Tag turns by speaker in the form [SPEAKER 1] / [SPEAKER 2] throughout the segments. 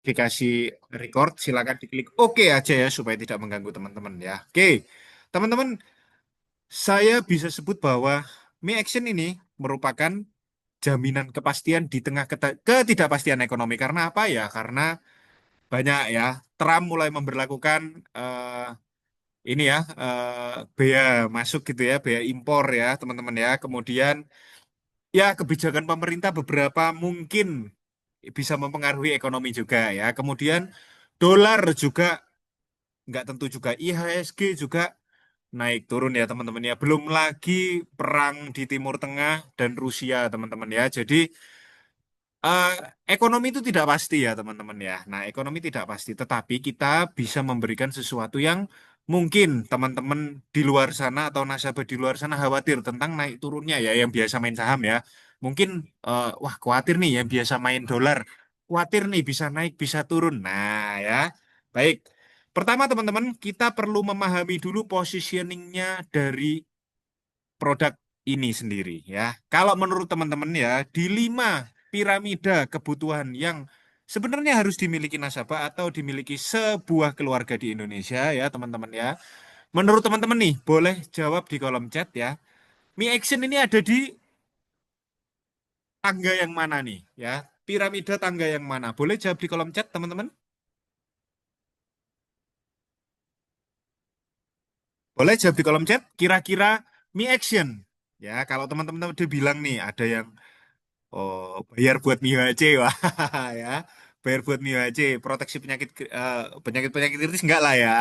[SPEAKER 1] Verifikasi record, silakan diklik oke aja ya supaya tidak mengganggu teman-teman ya. Oke, teman-teman, saya bisa sebut bahwa Mi Action ini merupakan jaminan kepastian di tengah ketidakpastian ekonomi. Karena apa ya? Karena banyak ya, Trump mulai memberlakukan ini ya, bea masuk gitu ya, bea impor ya, teman-teman ya. Kemudian ya kebijakan pemerintah beberapa mungkin bisa mempengaruhi ekonomi juga ya. Kemudian dolar juga nggak tentu juga, IHSG juga naik turun ya teman-teman ya. Belum lagi perang di Timur Tengah dan Rusia teman-teman ya. Jadi eh, ekonomi itu tidak pasti ya teman-teman ya. Nah, ekonomi tidak pasti, tetapi kita bisa memberikan sesuatu yang mungkin teman-teman di luar sana atau nasabah di luar sana khawatir tentang naik turunnya ya, yang biasa main saham ya. Mungkin wah khawatir nih yang biasa main dolar, khawatir nih bisa naik bisa turun. Nah ya, baik. Pertama teman-teman, kita perlu memahami dulu positioningnya dari produk ini sendiri ya. Kalau menurut teman-teman ya, di 5 piramida kebutuhan yang sebenarnya harus dimiliki nasabah atau dimiliki sebuah keluarga di Indonesia ya teman-teman ya. Menurut teman-teman nih, boleh jawab di kolom chat ya. Mi Action ini ada di tangga yang mana nih ya? Piramida tangga yang mana? Boleh jawab di kolom chat teman-teman? Boleh jawab di kolom chat. Kira-kira Mi Action ya. Kalau teman-teman udah bilang nih ada yang oh, bayar buat MIHC, wah ya. Bayar buat MIHC, proteksi penyakit-penyakit kritis enggak lah ya.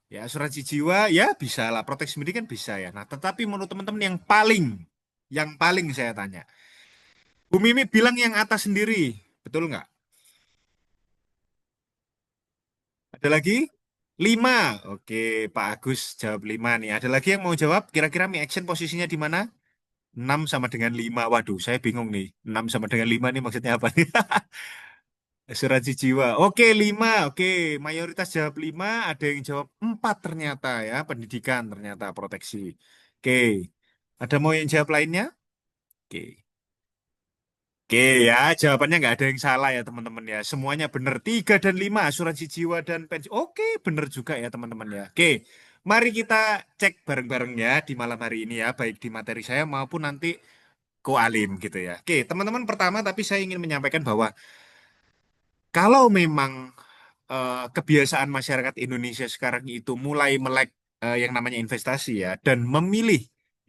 [SPEAKER 1] Ya, asuransi jiwa ya bisa lah, proteksi pendidikan bisa ya. Nah, tetapi menurut teman-teman yang paling saya tanya, Bu Mimi bilang yang atas sendiri, betul nggak? Ada lagi? 5. Oke, Pak Agus jawab 5 nih. Ada lagi yang mau jawab? Kira-kira Mi Action posisinya di mana? 6 sama dengan 5. Waduh, saya bingung nih. 6 sama dengan 5 nih maksudnya apa nih? Asuransi jiwa. Oke, 5. Oke, mayoritas jawab 5. Ada yang jawab 4 ternyata ya. Pendidikan ternyata proteksi. Oke, ada mau yang jawab lainnya? Oke. Oke ya, jawabannya nggak ada yang salah ya teman-teman ya. Semuanya benar. 3 dan 5, asuransi jiwa dan pensiun. Oke, benar juga ya teman-teman ya. Oke, mari kita cek bareng-bareng ya di malam hari ini ya. Baik di materi saya maupun nanti Koalim gitu ya. Oke, teman-teman pertama tapi saya ingin menyampaikan bahwa kalau memang kebiasaan masyarakat Indonesia sekarang itu mulai melek yang namanya investasi ya dan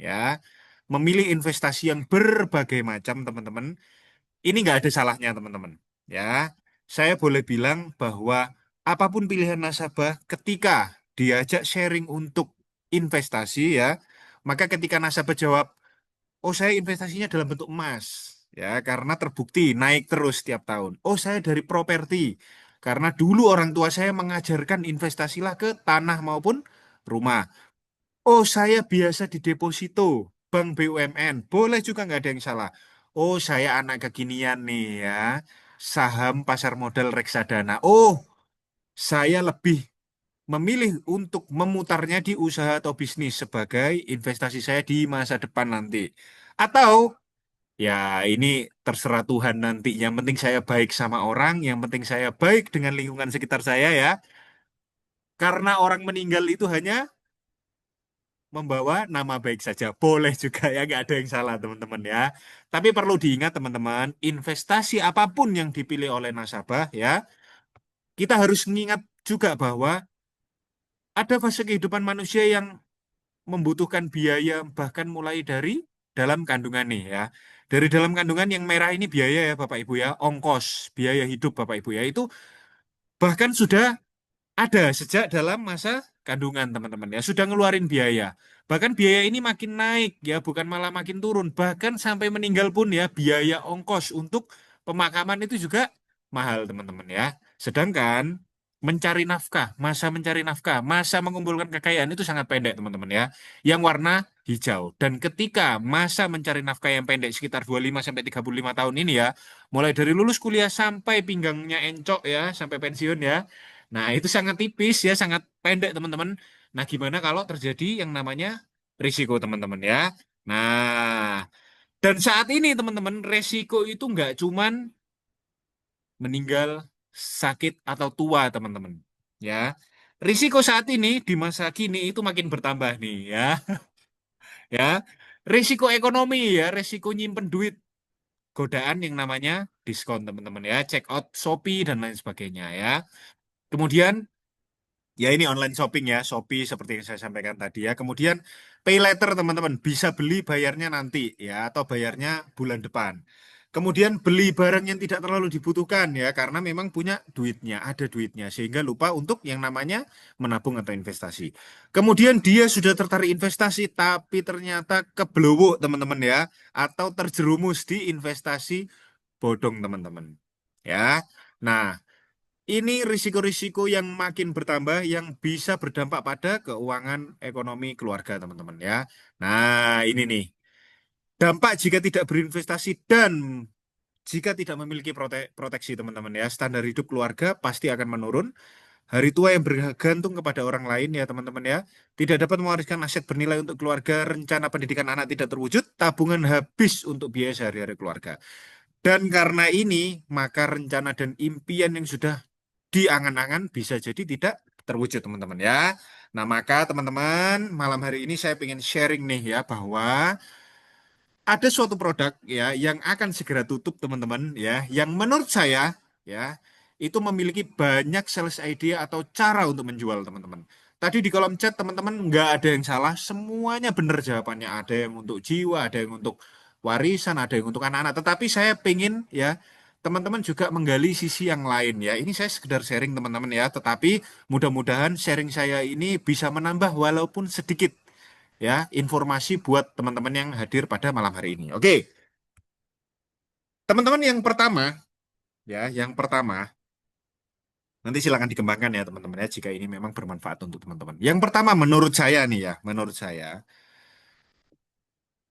[SPEAKER 1] ya memilih investasi yang berbagai macam teman-teman, ini nggak ada salahnya teman-teman ya. Saya boleh bilang bahwa apapun pilihan nasabah ketika diajak sharing untuk investasi ya, maka ketika nasabah jawab, oh, saya investasinya dalam bentuk emas, ya, karena terbukti naik terus setiap tahun. Oh, saya dari properti, karena dulu orang tua saya mengajarkan investasilah ke tanah maupun rumah. Oh, saya biasa di deposito, bank BUMN, boleh juga nggak ada yang salah. Oh, saya anak kekinian nih ya, saham pasar modal reksadana. Oh, saya lebih memilih untuk memutarnya di usaha atau bisnis sebagai investasi saya di masa depan nanti. Atau ya ini terserah Tuhan nanti. Yang penting saya baik sama orang, yang penting saya baik dengan lingkungan sekitar saya ya. Karena orang meninggal itu hanya membawa nama baik saja. Boleh juga ya, nggak ada yang salah teman-teman ya. Tapi perlu diingat teman-teman, investasi apapun yang dipilih oleh nasabah ya, kita harus mengingat juga bahwa ada fase kehidupan manusia yang membutuhkan biaya bahkan mulai dari dalam kandungan nih ya. Dari dalam kandungan yang merah ini biaya ya Bapak Ibu ya, ongkos, biaya hidup Bapak Ibu ya, itu bahkan sudah ada sejak dalam masa kandungan teman-teman ya, sudah ngeluarin biaya. Bahkan biaya ini makin naik ya, bukan malah makin turun. Bahkan sampai meninggal pun ya, biaya ongkos untuk pemakaman itu juga mahal teman-teman ya. Sedangkan mencari nafkah, masa mengumpulkan kekayaan itu sangat pendek teman-teman ya. Yang warna hijau. Dan ketika masa mencari nafkah yang pendek sekitar 25 sampai 35 tahun ini ya, mulai dari lulus kuliah sampai pinggangnya encok ya, sampai pensiun ya. Nah, itu sangat tipis ya, sangat pendek teman-teman. Nah, gimana kalau terjadi yang namanya risiko teman-teman ya? Nah, dan saat ini teman-teman, resiko itu nggak cuman meninggal sakit atau tua, teman-teman. Ya. Risiko saat ini di masa kini itu makin bertambah nih ya. Ya. Risiko ekonomi ya, risiko nyimpen duit, godaan yang namanya diskon, teman-teman ya, check out Shopee dan lain sebagainya ya. Kemudian ya ini online shopping ya, Shopee seperti yang saya sampaikan tadi ya. Kemudian pay later teman-teman, bisa beli bayarnya nanti ya atau bayarnya bulan depan. Kemudian beli barang yang tidak terlalu dibutuhkan ya karena memang punya duitnya, ada duitnya sehingga lupa untuk yang namanya menabung atau investasi. Kemudian dia sudah tertarik investasi tapi ternyata kebelowok teman-teman ya atau terjerumus di investasi bodong teman-teman. Ya. Nah, ini risiko-risiko yang makin bertambah yang bisa berdampak pada keuangan ekonomi keluarga, teman-teman ya. Nah, ini nih. Dampak jika tidak berinvestasi dan jika tidak memiliki proteksi, teman-teman ya. Standar hidup keluarga pasti akan menurun. Hari tua yang bergantung kepada orang lain ya, teman-teman ya. Tidak dapat mewariskan aset bernilai untuk keluarga, rencana pendidikan anak tidak terwujud, tabungan habis untuk biaya sehari-hari keluarga. Dan karena ini, maka rencana dan impian yang sudah diangan-angan bisa jadi tidak terwujud teman-teman ya. Nah maka teman-teman malam hari ini saya ingin sharing nih ya bahwa ada suatu produk ya yang akan segera tutup teman-teman ya yang menurut saya ya itu memiliki banyak sales idea atau cara untuk menjual teman-teman. Tadi di kolom chat teman-teman nggak ada yang salah, semuanya benar jawabannya. Ada yang untuk jiwa, ada yang untuk warisan, ada yang untuk anak-anak. Tetapi saya pengen ya teman-teman juga menggali sisi yang lain ya. Ini saya sekedar sharing teman-teman ya, tetapi mudah-mudahan sharing saya ini bisa menambah walaupun sedikit ya informasi buat teman-teman yang hadir pada malam hari ini. Oke, teman-teman yang pertama ya, yang pertama nanti silakan dikembangkan ya teman-teman ya jika ini memang bermanfaat untuk teman-teman. Yang pertama menurut saya nih ya, menurut saya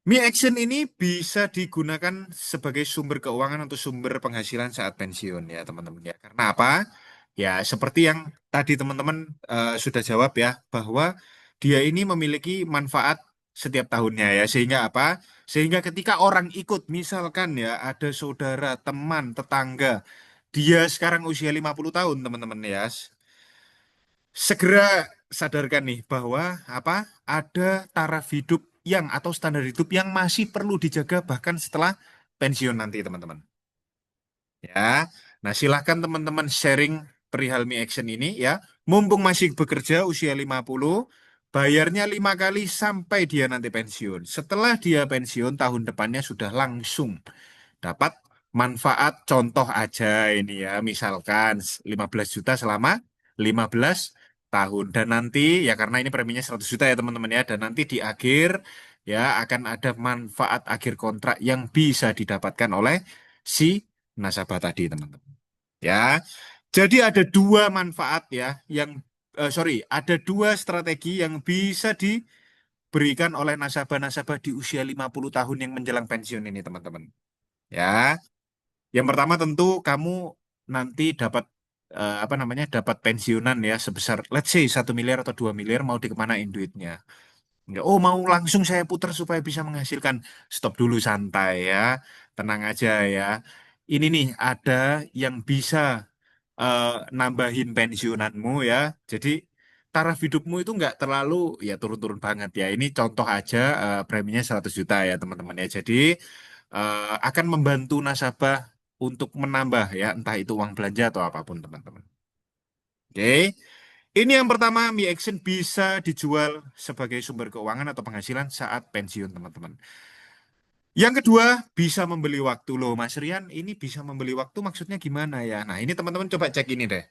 [SPEAKER 1] Mi Action ini bisa digunakan sebagai sumber keuangan atau sumber penghasilan saat pensiun ya teman-teman ya. Karena apa? Ya seperti yang tadi teman-teman sudah jawab ya bahwa dia ini memiliki manfaat setiap tahunnya ya. Sehingga apa? Sehingga ketika orang ikut misalkan ya ada saudara, teman, tetangga, dia sekarang usia 50 tahun teman-teman ya. Segera sadarkan nih bahwa apa? Ada taraf hidup yang atau standar hidup yang masih perlu dijaga bahkan setelah pensiun nanti, teman-teman. Ya. Nah, silahkan teman-teman sharing perihal Mi Action ini ya. Mumpung masih bekerja usia 50, bayarnya 5 kali sampai dia nanti pensiun. Setelah dia pensiun, tahun depannya sudah langsung dapat manfaat. Contoh aja ini ya, misalkan 15 juta selama 15 tahun. Dan nanti ya karena ini preminya 100 juta ya teman-teman ya. Dan nanti di akhir ya akan ada manfaat akhir kontrak yang bisa didapatkan oleh si nasabah tadi teman-teman. Ya, jadi ada dua manfaat ya yang sorry, ada dua strategi yang bisa diberikan oleh nasabah-nasabah di usia 50 tahun yang menjelang pensiun ini teman-teman. Ya, yang pertama tentu kamu nanti dapat apa namanya dapat pensiunan ya sebesar let's say 1 miliar atau 2 miliar mau dikemanain duitnya. Enggak, oh mau langsung saya putar supaya bisa menghasilkan. Stop dulu santai ya, tenang aja ya. Ini nih ada yang bisa eh, nambahin pensiunanmu ya. Jadi taraf hidupmu itu nggak terlalu ya turun-turun banget ya. Ini contoh aja preminya 100 juta ya teman-teman ya. Jadi akan membantu nasabah untuk menambah ya entah itu uang belanja atau apapun teman-teman. Oke. Ini yang pertama, Mi Action bisa dijual sebagai sumber keuangan atau penghasilan saat pensiun teman-teman. Yang kedua, bisa membeli waktu loh Mas Rian. Ini bisa membeli waktu maksudnya gimana ya? Nah ini teman-teman coba cek ini deh.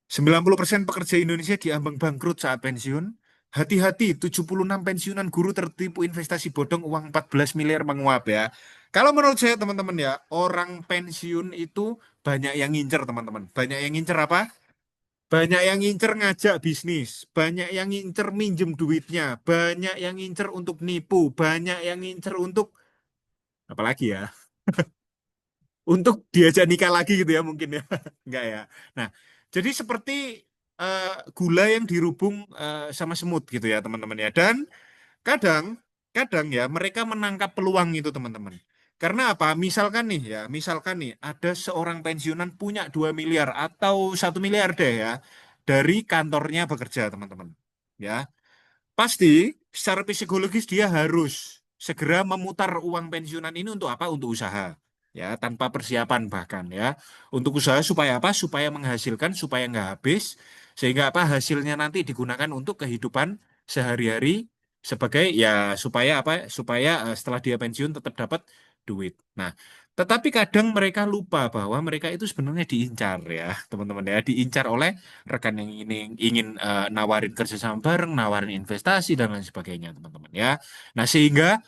[SPEAKER 1] 90% pekerja Indonesia diambang bangkrut saat pensiun. Hati-hati, 76 pensiunan guru tertipu investasi bodong uang 14 miliar menguap ya. Kalau menurut saya teman-teman ya, orang pensiun itu banyak yang ngincer teman-teman. Banyak yang ngincer apa? Banyak yang ngincer ngajak bisnis. Banyak yang ngincer minjem duitnya. Banyak yang ngincer untuk nipu. Banyak yang ngincer untuk, apalagi ya? Untuk diajak nikah lagi gitu ya mungkin ya. Enggak ya. Nah, jadi seperti eh, gula yang dirubung sama semut gitu ya teman-teman ya. Dan kadang kadang ya mereka menangkap peluang itu teman-teman. Karena apa? Misalkan nih, ada seorang pensiunan punya 2 miliar atau 1 miliar deh ya, dari kantornya bekerja, teman-teman. Ya, pasti secara psikologis dia harus segera memutar uang pensiunan ini untuk apa? Untuk usaha. Ya, tanpa persiapan bahkan ya. Untuk usaha supaya apa? Supaya menghasilkan, supaya nggak habis, sehingga apa? Hasilnya nanti digunakan untuk kehidupan sehari-hari sebagai ya supaya apa? Supaya setelah dia pensiun tetap dapat duit. Nah, tetapi kadang mereka lupa bahwa mereka itu sebenarnya diincar ya, teman-teman ya, diincar oleh rekan yang ingin nawarin kerjasama bareng, nawarin investasi dan lain sebagainya, teman-teman ya. Nah, sehingga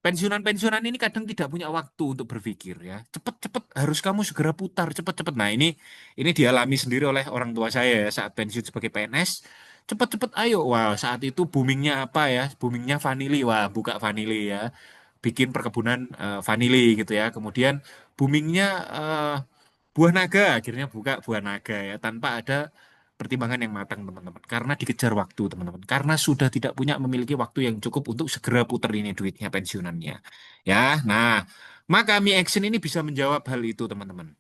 [SPEAKER 1] pensiunan-pensiunan ini kadang tidak punya waktu untuk berpikir ya. Cepet-cepet harus kamu segera putar, cepet-cepet. Nah, ini dialami sendiri oleh orang tua saya ya saat pensiun sebagai PNS. Cepet-cepet ayo. Wah, saat itu boomingnya apa ya? Boomingnya vanili. Wah, buka vanili ya. Bikin perkebunan vanili gitu ya. Kemudian boomingnya buah naga, akhirnya buka buah naga ya, tanpa ada pertimbangan yang matang, teman-teman. Karena dikejar waktu, teman-teman. Karena sudah tidak punya memiliki waktu yang cukup untuk segera puter ini duitnya pensiunannya. Ya, nah, maka Mi Action ini bisa menjawab hal itu, teman-teman.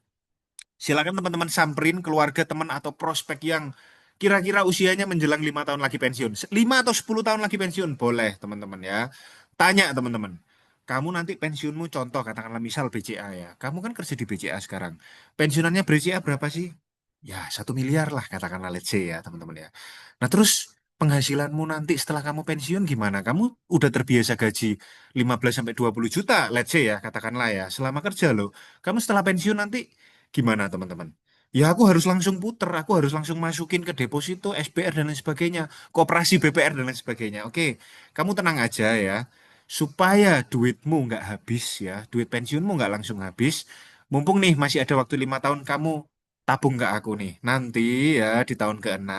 [SPEAKER 1] Silakan teman-teman samperin keluarga teman atau prospek yang kira-kira usianya menjelang 5 tahun lagi pensiun. 5 atau 10 tahun lagi pensiun, boleh teman-teman ya. Tanya teman-teman, kamu nanti pensiunmu contoh katakanlah misal BCA ya. Kamu kan kerja di BCA sekarang. Pensiunannya BCA berapa sih? Ya 1 miliar lah katakanlah let's say ya teman-teman ya. Nah terus penghasilanmu nanti setelah kamu pensiun gimana? Kamu udah terbiasa gaji 15 sampai 20 juta let's say ya katakanlah ya selama kerja loh. Kamu setelah pensiun nanti gimana teman-teman? Ya aku harus langsung puter, aku harus langsung masukin ke deposito, SPR dan lain sebagainya, koperasi BPR dan lain sebagainya. Oke, kamu tenang aja ya, supaya duitmu nggak habis ya, duit pensiunmu nggak langsung habis. Mumpung nih masih ada waktu 5 tahun, kamu tabung ke aku nih. Nanti ya di tahun ke-6,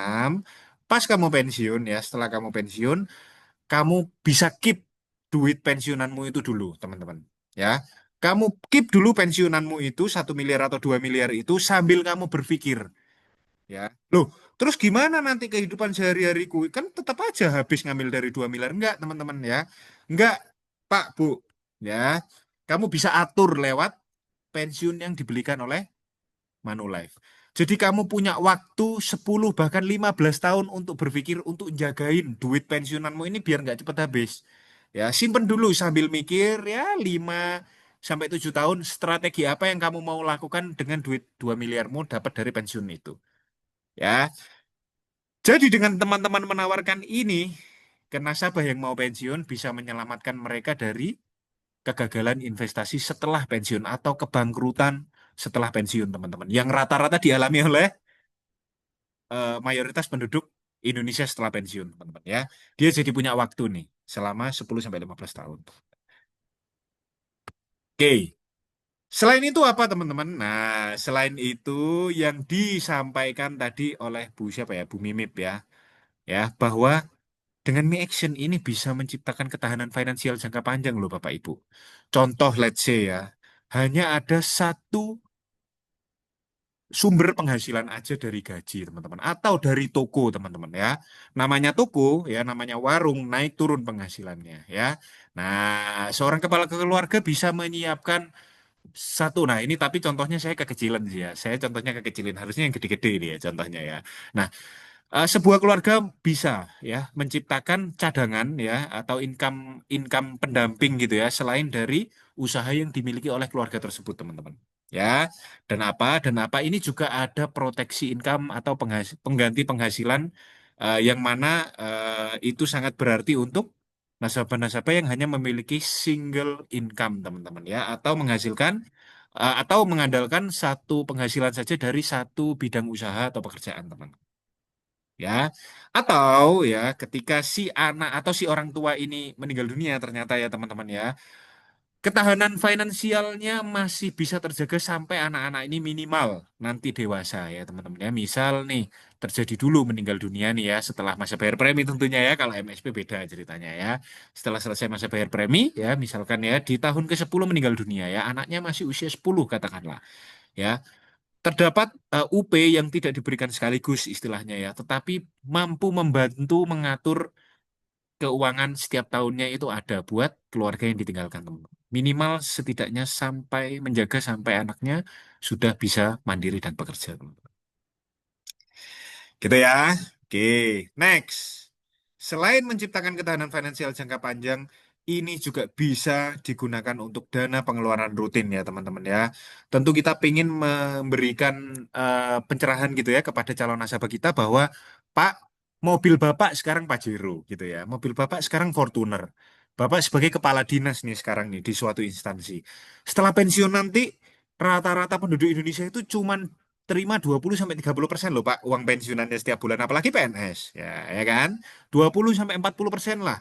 [SPEAKER 1] pas kamu pensiun ya, setelah kamu pensiun, kamu bisa keep duit pensiunanmu itu dulu, teman-teman. Ya, kamu keep dulu pensiunanmu itu 1 miliar atau 2 miliar itu sambil kamu berpikir, ya. Loh, terus gimana nanti kehidupan sehari-hariku? Kan tetap aja habis ngambil dari 2 miliar. Enggak, teman-teman ya. Enggak, Pak, Bu. Ya, kamu bisa atur lewat pensiun yang dibelikan oleh Manulife. Jadi kamu punya waktu 10 bahkan 15 tahun untuk berpikir untuk jagain duit pensiunanmu ini biar nggak cepat habis. Ya, simpen dulu sambil mikir ya 5 sampai 7 tahun strategi apa yang kamu mau lakukan dengan duit 2 miliarmu dapat dari pensiun itu. Ya. Jadi dengan teman-teman menawarkan ini ke nasabah yang mau pensiun bisa menyelamatkan mereka dari kegagalan investasi setelah pensiun atau kebangkrutan setelah pensiun, teman-teman. Yang rata-rata dialami oleh mayoritas penduduk Indonesia setelah pensiun, teman-teman ya. Dia jadi punya waktu nih selama 10 sampai 15 tahun. Oke. Selain itu apa, teman-teman? Nah, selain itu yang disampaikan tadi oleh Bu siapa ya? Bu Mimip ya. Ya, bahwa dengan Mi Action ini bisa menciptakan ketahanan finansial jangka panjang loh Bapak Ibu. Contoh let's say ya, hanya ada satu sumber penghasilan aja dari gaji teman-teman atau dari toko teman-teman ya. Namanya toko ya, namanya warung naik turun penghasilannya ya. Nah, seorang kepala keluarga bisa menyiapkan satu. Nah, ini tapi contohnya saya kekecilan sih ya. Saya contohnya kekecilin harusnya yang gede-gede ini ya contohnya ya. Nah, sebuah keluarga bisa ya menciptakan cadangan ya atau income income pendamping gitu ya selain dari usaha yang dimiliki oleh keluarga tersebut teman-teman ya dan apa ini juga ada proteksi income atau pengganti penghasilan yang mana itu sangat berarti untuk nasabah-nasabah yang hanya memiliki single income teman-teman ya atau menghasilkan atau mengandalkan satu penghasilan saja dari satu bidang usaha atau pekerjaan teman ya atau ya ketika si anak atau si orang tua ini meninggal dunia ternyata ya teman-teman ya ketahanan finansialnya masih bisa terjaga sampai anak-anak ini minimal nanti dewasa ya teman-teman ya misal nih terjadi dulu meninggal dunia nih ya setelah masa bayar premi tentunya ya kalau MSP beda ceritanya ya setelah selesai masa bayar premi ya misalkan ya di tahun ke-10 meninggal dunia ya anaknya masih usia 10 katakanlah ya terdapat UP yang tidak diberikan sekaligus istilahnya ya, tetapi mampu membantu mengatur keuangan setiap tahunnya itu ada buat keluarga yang ditinggalkan teman. Minimal setidaknya sampai menjaga sampai anaknya sudah bisa mandiri dan bekerja. Gitu ya. Oke, next. Selain menciptakan ketahanan finansial jangka panjang, ini juga bisa digunakan untuk dana pengeluaran rutin ya teman-teman ya. Tentu kita ingin memberikan pencerahan gitu ya kepada calon nasabah kita bahwa Pak, mobil Bapak sekarang Pajero gitu ya. Mobil Bapak sekarang Fortuner. Bapak sebagai kepala dinas nih sekarang nih di suatu instansi. Setelah pensiun nanti rata-rata penduduk Indonesia itu cuman terima 20 sampai 30% loh Pak uang pensiunannya setiap bulan apalagi PNS ya ya kan 20 sampai 40% lah.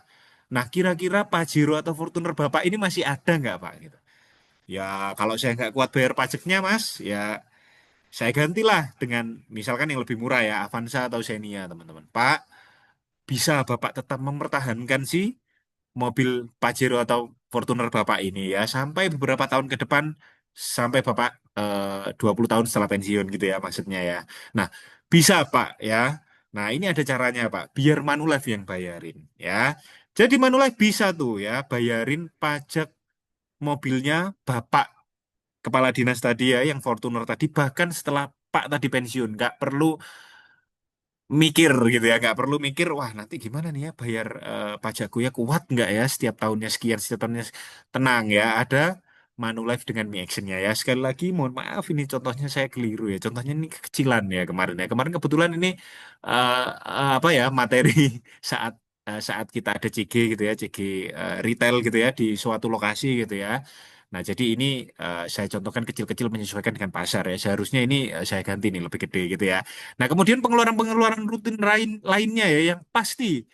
[SPEAKER 1] Nah kira-kira Pajero atau Fortuner Bapak ini masih ada nggak Pak gitu. Ya kalau saya nggak kuat bayar pajaknya Mas ya saya gantilah dengan misalkan yang lebih murah ya Avanza atau Xenia teman-teman. Pak bisa Bapak tetap mempertahankan sih mobil Pajero atau Fortuner Bapak ini ya sampai beberapa tahun ke depan sampai Bapak 20 tahun setelah pensiun gitu ya maksudnya ya. Nah, bisa Pak ya. Nah, ini ada caranya Pak, biar Manulife yang bayarin ya. Jadi Manulife bisa tuh ya bayarin pajak mobilnya Bapak kepala dinas tadi ya yang Fortuner tadi bahkan setelah Pak tadi pensiun nggak perlu mikir gitu ya nggak perlu mikir wah nanti gimana nih ya bayar pajakku ya kuat nggak ya setiap tahunnya sekian setiap tahunnya tenang ya ada Manulife dengan Mi Action-nya ya sekali lagi mohon maaf ini contohnya saya keliru ya contohnya ini kekecilan ya kemarin kebetulan ini apa ya materi saat saat kita ada CG gitu ya CG retail gitu ya di suatu lokasi gitu ya. Nah, jadi ini saya contohkan kecil-kecil menyesuaikan dengan pasar ya. Seharusnya ini saya ganti nih lebih gede gitu ya. Nah, kemudian pengeluaran-pengeluaran rutin lainnya ya yang pasti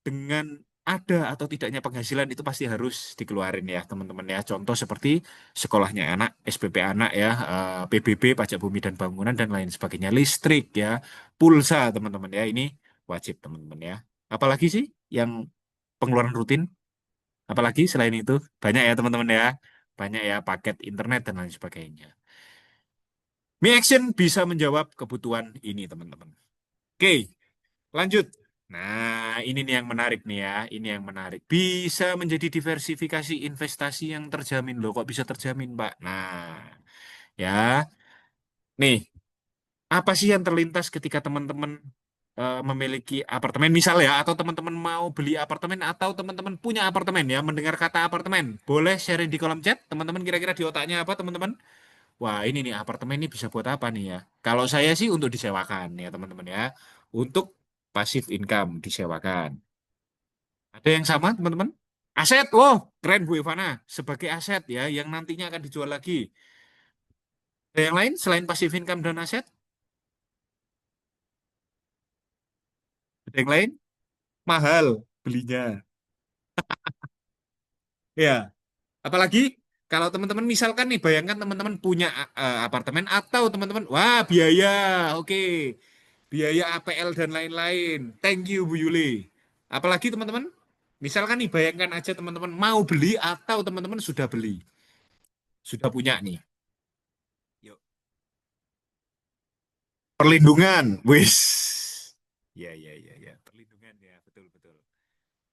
[SPEAKER 1] dengan ada atau tidaknya penghasilan itu pasti harus dikeluarin ya, teman-teman ya. Contoh seperti sekolahnya anak, SPP anak ya, PBB, pajak bumi dan bangunan dan lain sebagainya, listrik ya, pulsa teman-teman ya. Ini wajib teman-teman ya. Apalagi sih yang pengeluaran rutin? Apalagi selain itu banyak ya teman-teman ya. Banyak ya paket internet dan lain sebagainya. Mi Action bisa menjawab kebutuhan ini teman-teman. Oke, lanjut. Nah, ini nih yang menarik nih ya. Ini yang menarik. Bisa menjadi diversifikasi investasi yang terjamin loh. Kok bisa terjamin, Pak? Nah, ya. Nih, apa sih yang terlintas ketika teman-teman memiliki apartemen misal ya, atau teman-teman mau beli apartemen, atau teman-teman punya apartemen ya, mendengar kata apartemen. Boleh sharing di kolom chat, teman-teman kira-kira di otaknya apa, teman-teman? Wah, ini nih apartemen ini bisa buat apa nih ya? Kalau saya sih untuk disewakan ya, teman-teman ya. Untuk passive income disewakan. Ada yang sama, teman-teman? Aset, wow, keren Bu Ivana. Sebagai aset ya, yang nantinya akan dijual lagi. Ada yang lain selain passive income dan aset? Ada yang lain? Mahal belinya. Ya, apalagi kalau teman-teman misalkan nih, bayangkan teman-teman punya apartemen atau teman-teman, wah biaya, oke, biaya APL dan lain-lain. Thank you Bu Yuli. Apalagi teman-teman, misalkan nih, bayangkan aja teman-teman mau beli atau teman-teman sudah beli, sudah punya nih. Yuk. Perlindungan, wis. Ya, ya, ya, ya, perlindungan ya, betul, betul.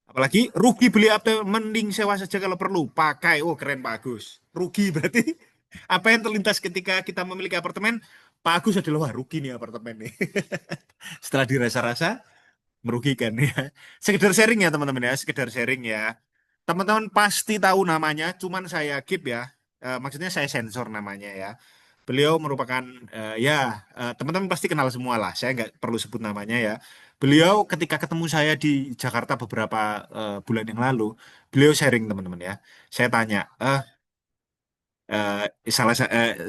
[SPEAKER 1] Apalagi rugi beli apa mending sewa saja kalau perlu. Pakai. Oh, keren Pak Agus. Rugi berarti apa yang terlintas ketika kita memiliki apartemen? Pak Agus adalah wah rugi nih apartemen nih. Setelah dirasa-rasa merugikan ya. Sekedar sharing ya teman-teman ya, sekedar sharing ya. Teman-teman pasti tahu namanya, cuman saya keep ya. Maksudnya saya sensor namanya ya. Beliau merupakan ya teman-teman pasti kenal semua lah. Saya nggak perlu sebut namanya ya. Beliau ketika ketemu saya di Jakarta beberapa bulan yang lalu, beliau sharing teman-teman ya. Saya tanya,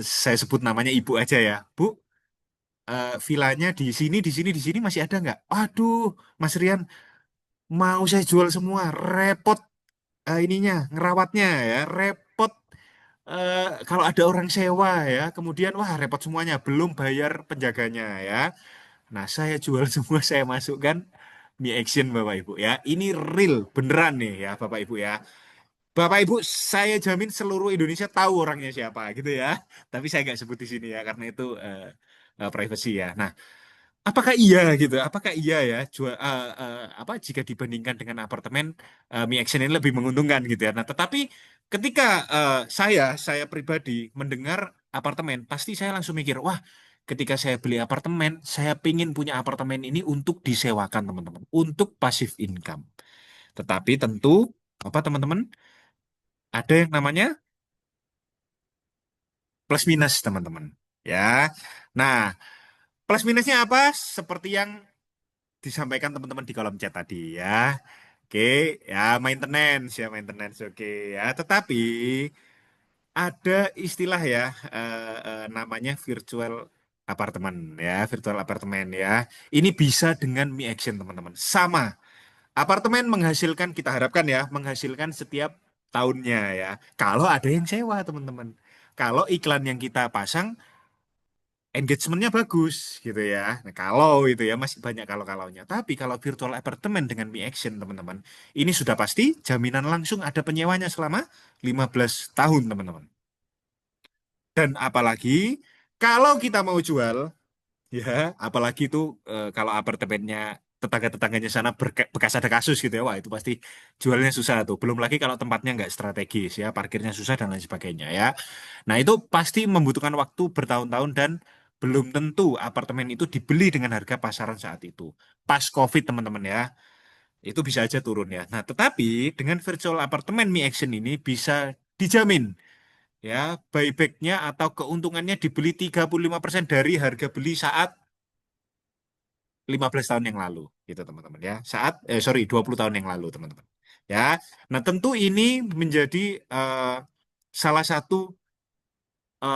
[SPEAKER 1] saya sebut namanya Ibu aja ya, Bu. Vilanya di sini masih ada nggak? Aduh, Mas Rian, mau saya jual semua, repot ininya, ngerawatnya ya, repot kalau ada orang sewa ya, kemudian wah repot semuanya, belum bayar penjaganya ya. Nah, saya jual semua, saya masukkan Mi Action Bapak Ibu ya. Ini real, beneran nih ya Bapak Ibu ya. Bapak Ibu, saya jamin seluruh Indonesia tahu orangnya siapa gitu ya. Tapi saya nggak sebut di sini ya, karena itu privacy ya. Nah, apakah iya gitu? Apakah iya ya apa jika dibandingkan dengan apartemen Mi Action ini lebih menguntungkan gitu ya. Nah, tetapi Ketika saya pribadi mendengar apartemen, pasti saya langsung mikir, wah, ketika saya beli apartemen, saya pingin punya apartemen ini untuk disewakan, teman-teman, untuk passive income. Tetapi tentu, apa teman-teman, ada yang namanya plus minus, teman-teman. Ya, nah, plus minusnya apa? Seperti yang disampaikan teman-teman di kolom chat tadi ya. Oke, ya maintenance ya maintenance. Oke ya, tetapi ada istilah ya namanya virtual apartemen ya, virtual apartemen ya. Ini bisa dengan Mi Action teman-teman. Sama, apartemen menghasilkan kita harapkan ya, menghasilkan setiap tahunnya ya. Kalau ada yang sewa teman-teman. Kalau iklan yang kita pasang engagementnya bagus gitu ya. Nah, kalau itu ya masih banyak kalau-kalaunya. Tapi kalau virtual apartemen dengan Mi Action teman-teman, ini sudah pasti jaminan langsung ada penyewanya selama 15 tahun teman-teman. Dan apalagi kalau kita mau jual, ya, apalagi itu kalau apartemennya tetangga-tetangganya sana bekas ada kasus gitu ya, wah itu pasti jualnya susah tuh. Belum lagi kalau tempatnya nggak strategis ya, parkirnya susah dan lain sebagainya ya. Nah itu pasti membutuhkan waktu bertahun-tahun dan belum tentu apartemen itu dibeli dengan harga pasaran saat itu. Pas COVID teman-teman ya, itu bisa aja turun ya. Nah tetapi dengan virtual apartemen Mi Action ini bisa dijamin ya buybacknya atau keuntungannya dibeli 35% dari harga beli saat 15 tahun yang lalu gitu teman-teman ya. Sorry 20 tahun yang lalu teman-teman. Ya. Nah, tentu ini menjadi salah satu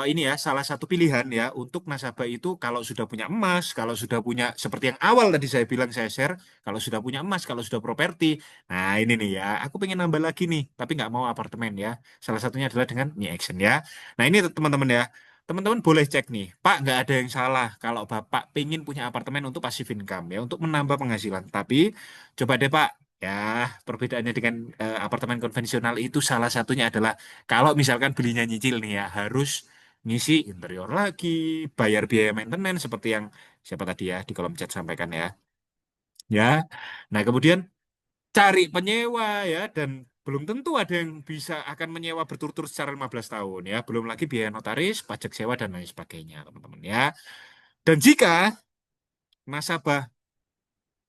[SPEAKER 1] ini ya salah satu pilihan ya untuk nasabah itu kalau sudah punya emas, kalau sudah punya seperti yang awal tadi saya bilang saya share, kalau sudah punya emas, kalau sudah properti. Nah, ini nih ya, aku pengen nambah lagi nih, tapi nggak mau apartemen ya. Salah satunya adalah dengan Mi Action ya. Nah, ini teman-teman ya. Teman-teman boleh cek nih, Pak, nggak ada yang salah kalau Bapak pengen punya apartemen untuk passive income ya, untuk menambah penghasilan. Tapi coba deh Pak, ya perbedaannya dengan apartemen konvensional itu salah satunya adalah kalau misalkan belinya nyicil nih ya, harus ngisi interior lagi, bayar biaya maintenance seperti yang siapa tadi ya di kolom chat sampaikan ya. Ya. Nah, kemudian cari penyewa ya dan belum tentu ada yang bisa akan menyewa berturut-turut secara 15 tahun ya. Belum lagi biaya notaris, pajak sewa dan lain sebagainya, teman-teman ya. Dan jika nasabah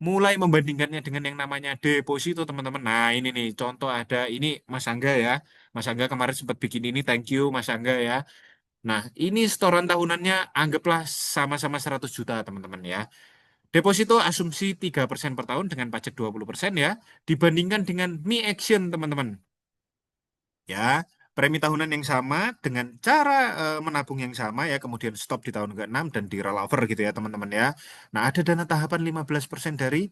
[SPEAKER 1] mulai membandingkannya dengan yang namanya deposito, teman-teman. Nah, ini nih contoh ada ini Mas Angga ya. Mas Angga kemarin sempat bikin ini, thank you Mas Angga ya. Nah, ini setoran tahunannya anggaplah sama-sama 100 juta, teman-teman ya. Deposito asumsi 3% per tahun dengan pajak 20% ya, dibandingkan dengan Mi Action, teman-teman. Ya, premi tahunan yang sama dengan cara menabung yang sama ya, kemudian stop di tahun ke-6 dan di rollover gitu ya, teman-teman ya. Nah, ada dana tahapan 15% dari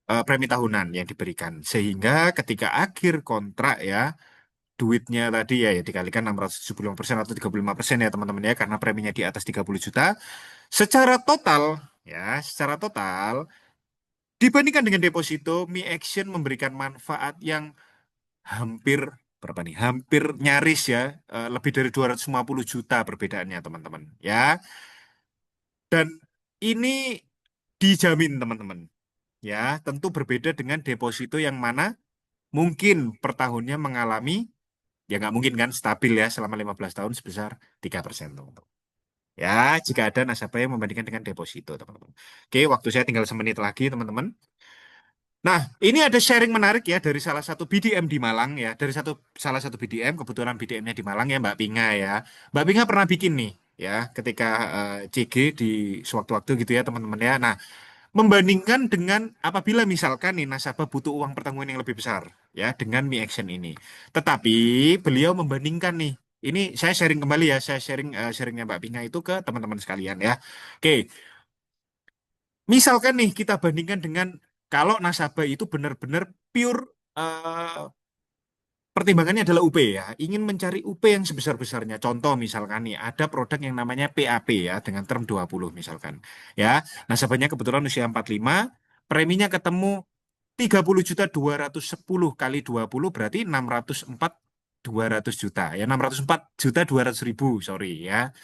[SPEAKER 1] premi tahunan yang diberikan. Sehingga ketika akhir kontrak ya, duitnya tadi ya, ya dikalikan 675% atau 35% ya teman-teman ya karena preminya di atas 30 juta secara total ya secara total dibandingkan dengan deposito Mi Action memberikan manfaat yang hampir berapa nih hampir nyaris ya lebih dari 250 juta perbedaannya teman-teman ya dan ini dijamin teman-teman ya tentu berbeda dengan deposito yang mana mungkin per tahunnya mengalami ya nggak mungkin kan stabil ya selama 15 tahun sebesar 3% teman-teman. Ya, jika ada nasabah yang membandingkan dengan deposito, teman-teman. Oke, waktu saya tinggal semenit lagi, teman-teman. Nah, ini ada sharing menarik ya dari salah satu BDM di Malang ya, dari salah satu BDM, kebetulan BDM-nya di Malang ya Mbak Pinga ya. Mbak Pinga pernah bikin nih ya, ketika CG di sewaktu-waktu gitu ya, teman-teman ya. Nah, membandingkan dengan apabila misalkan nih nasabah butuh uang pertanggungan yang lebih besar ya dengan Mi Action ini. Tetapi beliau membandingkan nih. Ini saya sharing kembali ya, saya sharingnya Mbak Pinga itu ke teman-teman sekalian ya. Oke, misalkan nih kita bandingkan dengan kalau nasabah itu benar-benar pure pertimbangannya adalah UP ya, ingin mencari UP yang sebesar-besarnya. Contoh misalkan nih, ada produk yang namanya PAP ya, dengan term 20 misalkan. Ya, nasabahnya kebetulan usia 45, preminya ketemu 30 juta 210 kali 20 berarti 604 200 juta. Ya, 604 juta 200 ribu, sorry ya.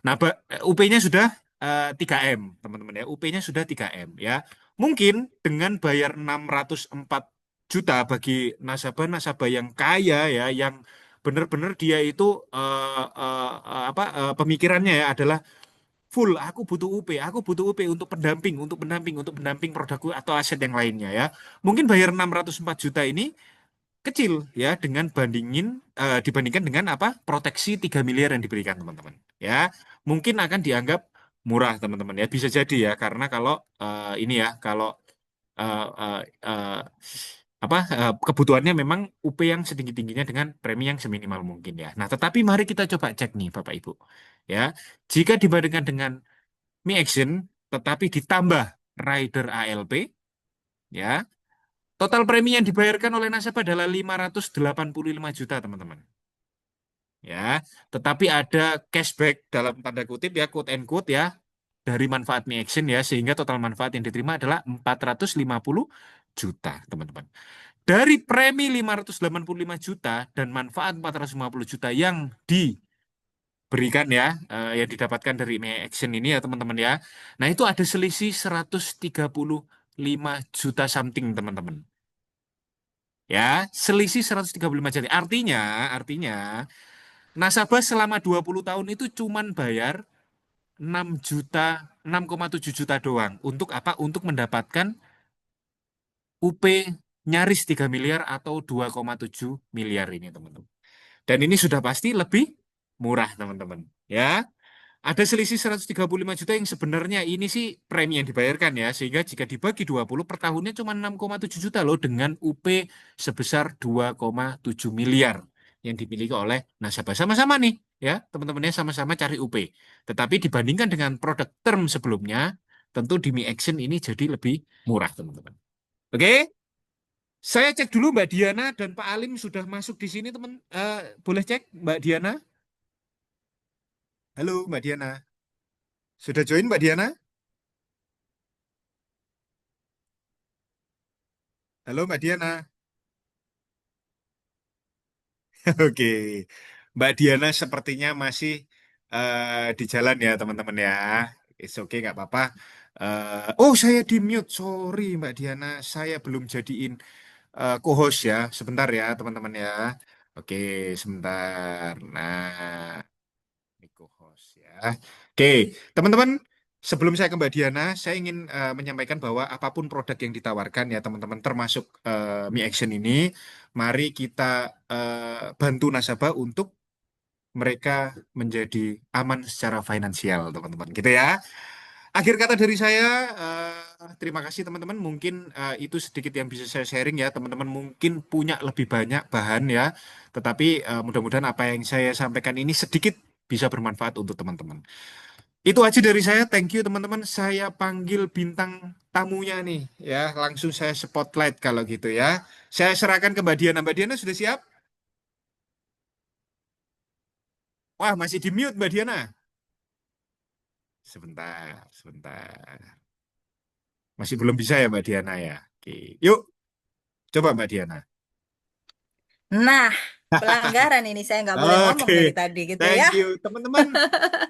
[SPEAKER 1] Nah, UP-nya sudah 3M, teman-teman ya. UP-nya sudah 3M ya. Mungkin dengan bayar 604 juta bagi nasabah-nasabah yang kaya ya, yang benar-benar dia itu pemikirannya ya adalah full, aku butuh UP, aku butuh UP untuk pendamping produkku atau aset yang lainnya ya. Mungkin bayar 604 juta ini kecil ya dibandingkan dengan apa proteksi 3 miliar yang diberikan teman-teman ya. Mungkin akan dianggap murah teman-teman ya, bisa jadi ya, karena kalau ini ya, kalau eh, eh, eh, kebutuhannya memang UP yang setinggi-tingginya dengan premi yang seminimal mungkin ya. Nah, tetapi mari kita coba cek nih Bapak Ibu. Ya, jika dibandingkan dengan Mi Action tetapi ditambah rider ALP ya, total premi yang dibayarkan oleh nasabah adalah 585 juta, teman-teman. Ya, tetapi ada cashback dalam tanda kutip ya, quote and quote ya, dari manfaat Mi Action ya, sehingga total manfaat yang diterima adalah 450 juta, teman-teman. Dari premi 585 juta dan manfaat 450 juta yang diberikan ya, yang didapatkan dari My Action ini ya teman-teman ya. Nah itu ada selisih 135 juta something teman-teman. Ya, selisih 135 juta. Artinya nasabah selama 20 tahun itu cuman bayar 6 juta, 6,7 juta doang. Untuk apa? Untuk mendapatkan UP nyaris 3 miliar atau 2,7 miliar ini teman-teman. Dan ini sudah pasti lebih murah, teman-teman. Ya, ada selisih 135 juta yang sebenarnya ini sih premi yang dibayarkan ya. Sehingga jika dibagi 20 per tahunnya cuma 6,7 juta loh dengan UP sebesar 2,7 miliar yang dimiliki oleh nasabah. Sama-sama nih ya, teman-temannya sama-sama cari UP. Tetapi dibandingkan dengan produk term sebelumnya, tentu di Mi Action ini jadi lebih murah, teman-teman. Oke? Saya cek dulu Mbak Diana dan Pak Alim sudah masuk di sini, teman. Boleh cek Mbak Diana? Halo Mbak Diana. Sudah join Mbak Diana? Halo Mbak Diana. Oke. Mbak Diana sepertinya masih di jalan ya teman-teman ya. It's okay, nggak apa-apa. Oh, saya di mute. Sorry Mbak Diana. Saya belum jadiin co-host ya. Sebentar ya teman-teman ya. Oke, sebentar. Nah, ini co-host ya. Oke, teman-teman, sebelum saya ke Mbak Diana, saya ingin menyampaikan bahwa apapun produk yang ditawarkan ya teman-teman, termasuk Mi Action ini, mari kita bantu nasabah untuk mereka menjadi aman secara finansial, teman-teman. Gitu ya. Akhir kata dari saya, terima kasih teman-teman. Mungkin itu sedikit yang bisa saya sharing ya. Teman-teman mungkin punya lebih banyak bahan ya. Tetapi mudah-mudahan apa yang saya sampaikan ini sedikit bisa bermanfaat untuk teman-teman. Itu aja dari saya. Thank you teman-teman. Saya panggil bintang tamunya nih ya. Langsung saya spotlight kalau gitu ya. Saya serahkan ke Mbak Diana. Mbak Diana sudah siap? Wah, masih di mute Mbak Diana. Sebentar, sebentar. Masih belum bisa ya Mbak Diana ya. Oke. Yuk, coba Mbak Diana.
[SPEAKER 2] Nah, pelanggaran ini saya nggak boleh ngomong
[SPEAKER 1] Oke,
[SPEAKER 2] dari tadi gitu
[SPEAKER 1] thank
[SPEAKER 2] ya.
[SPEAKER 1] you teman-teman.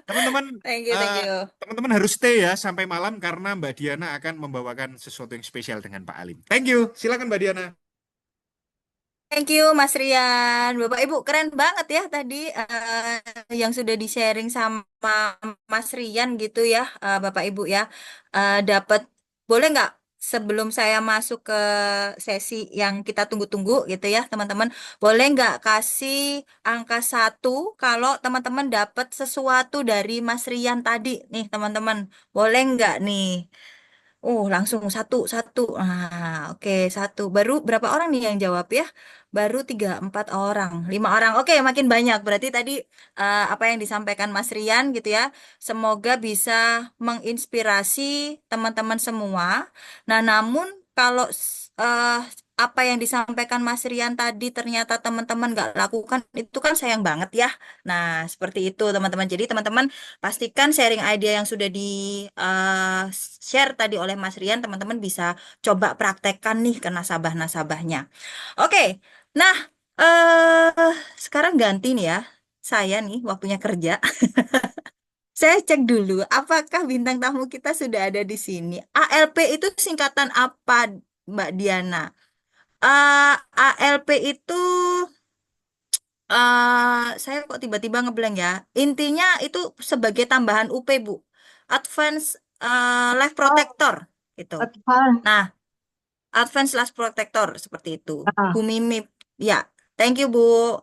[SPEAKER 1] Teman-teman,
[SPEAKER 2] Thank you, thank
[SPEAKER 1] eh,
[SPEAKER 2] you.
[SPEAKER 1] teman-teman harus stay ya sampai malam karena Mbak Diana akan membawakan sesuatu yang spesial dengan Pak Alim. Thank you. Silakan Mbak Diana.
[SPEAKER 2] Thank you, Mas Rian. Bapak Ibu, keren banget ya tadi yang sudah di-sharing sama Mas Rian gitu ya, Bapak Ibu ya. Dapat, boleh nggak sebelum saya masuk ke sesi yang kita tunggu-tunggu gitu ya, teman-teman, boleh nggak kasih angka satu kalau teman-teman dapat sesuatu dari Mas Rian tadi nih, teman-teman. Boleh nggak nih? Langsung satu. Oke, satu. Baru berapa orang nih yang jawab ya? Baru 3, 4 orang, 5 orang. Oke, makin banyak. Berarti tadi apa yang disampaikan Mas Rian gitu ya. Semoga bisa menginspirasi teman-teman semua. Nah, namun kalau apa yang disampaikan Mas Rian tadi ternyata teman-teman nggak lakukan, itu kan sayang banget ya. Nah, seperti itu teman-teman. Jadi teman-teman pastikan sharing idea yang sudah di share tadi oleh Mas Rian, teman-teman bisa coba praktekkan nih ke nasabah-nasabahnya. Oke, nah sekarang ganti nih ya. Saya nih waktunya kerja. Saya cek dulu apakah bintang tamu kita sudah ada di sini. ALP itu singkatan apa, Mbak Diana? ALP itu saya kok tiba-tiba ngeblank ya. Intinya itu sebagai tambahan UP, Bu. Advance Life
[SPEAKER 3] Oh,
[SPEAKER 2] Protector gitu.
[SPEAKER 3] advance.
[SPEAKER 2] Nah, Advance Life Protector seperti itu. Bu
[SPEAKER 3] Ah,
[SPEAKER 2] Mimi, ya. Thank you, Bu.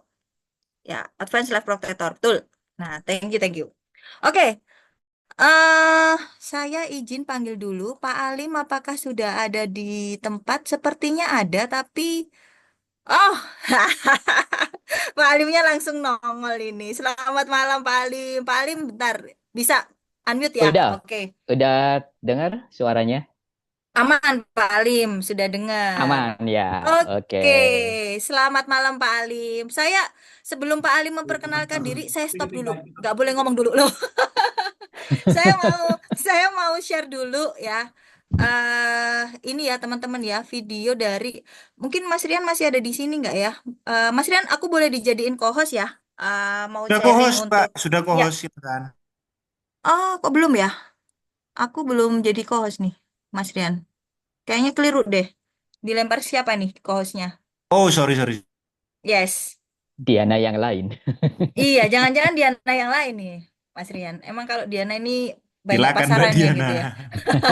[SPEAKER 2] Ya, Advance Life Protector. Betul. Nah, thank you, thank you. Oke, eh saya izin panggil dulu Pak Alim. Apakah sudah ada di tempat? Sepertinya ada, tapi oh, Pak Alimnya langsung nongol ini. Selamat malam Pak Alim. Pak Alim, bentar. Bisa unmute ya?
[SPEAKER 4] Udah,
[SPEAKER 2] Oke.
[SPEAKER 4] udah dengar suaranya?
[SPEAKER 2] Aman, Pak Alim. Sudah dengar.
[SPEAKER 4] Aman ya. Oke.
[SPEAKER 2] Oke. Selamat malam Pak Alim. Saya, sebelum Pak Alim memperkenalkan diri, saya stop dulu. Nggak boleh ngomong dulu loh. Saya mau, saya mau share dulu ya. Ini ya teman-teman ya, video dari, mungkin Mas Rian masih ada di sini nggak ya? Mas Rian, aku boleh dijadiin co-host ya? Mau
[SPEAKER 1] Sudah
[SPEAKER 2] sharing
[SPEAKER 1] co-host, Pak.
[SPEAKER 2] untuk,
[SPEAKER 1] Sudah
[SPEAKER 2] ya.
[SPEAKER 1] co-host, silakan.
[SPEAKER 2] Oh, kok belum ya? Aku belum jadi co-host nih, Mas Rian. Kayaknya keliru deh. Dilempar siapa nih co-hostnya?
[SPEAKER 1] Oh, sorry, sorry.
[SPEAKER 2] Yes.
[SPEAKER 4] Diana yang lain.
[SPEAKER 2] Iya, jangan-jangan Diana yang lain nih, Mas Rian. Emang kalau Diana ini banyak
[SPEAKER 1] Silakan Mbak
[SPEAKER 2] pasarannya
[SPEAKER 1] Diana.
[SPEAKER 2] gitu ya.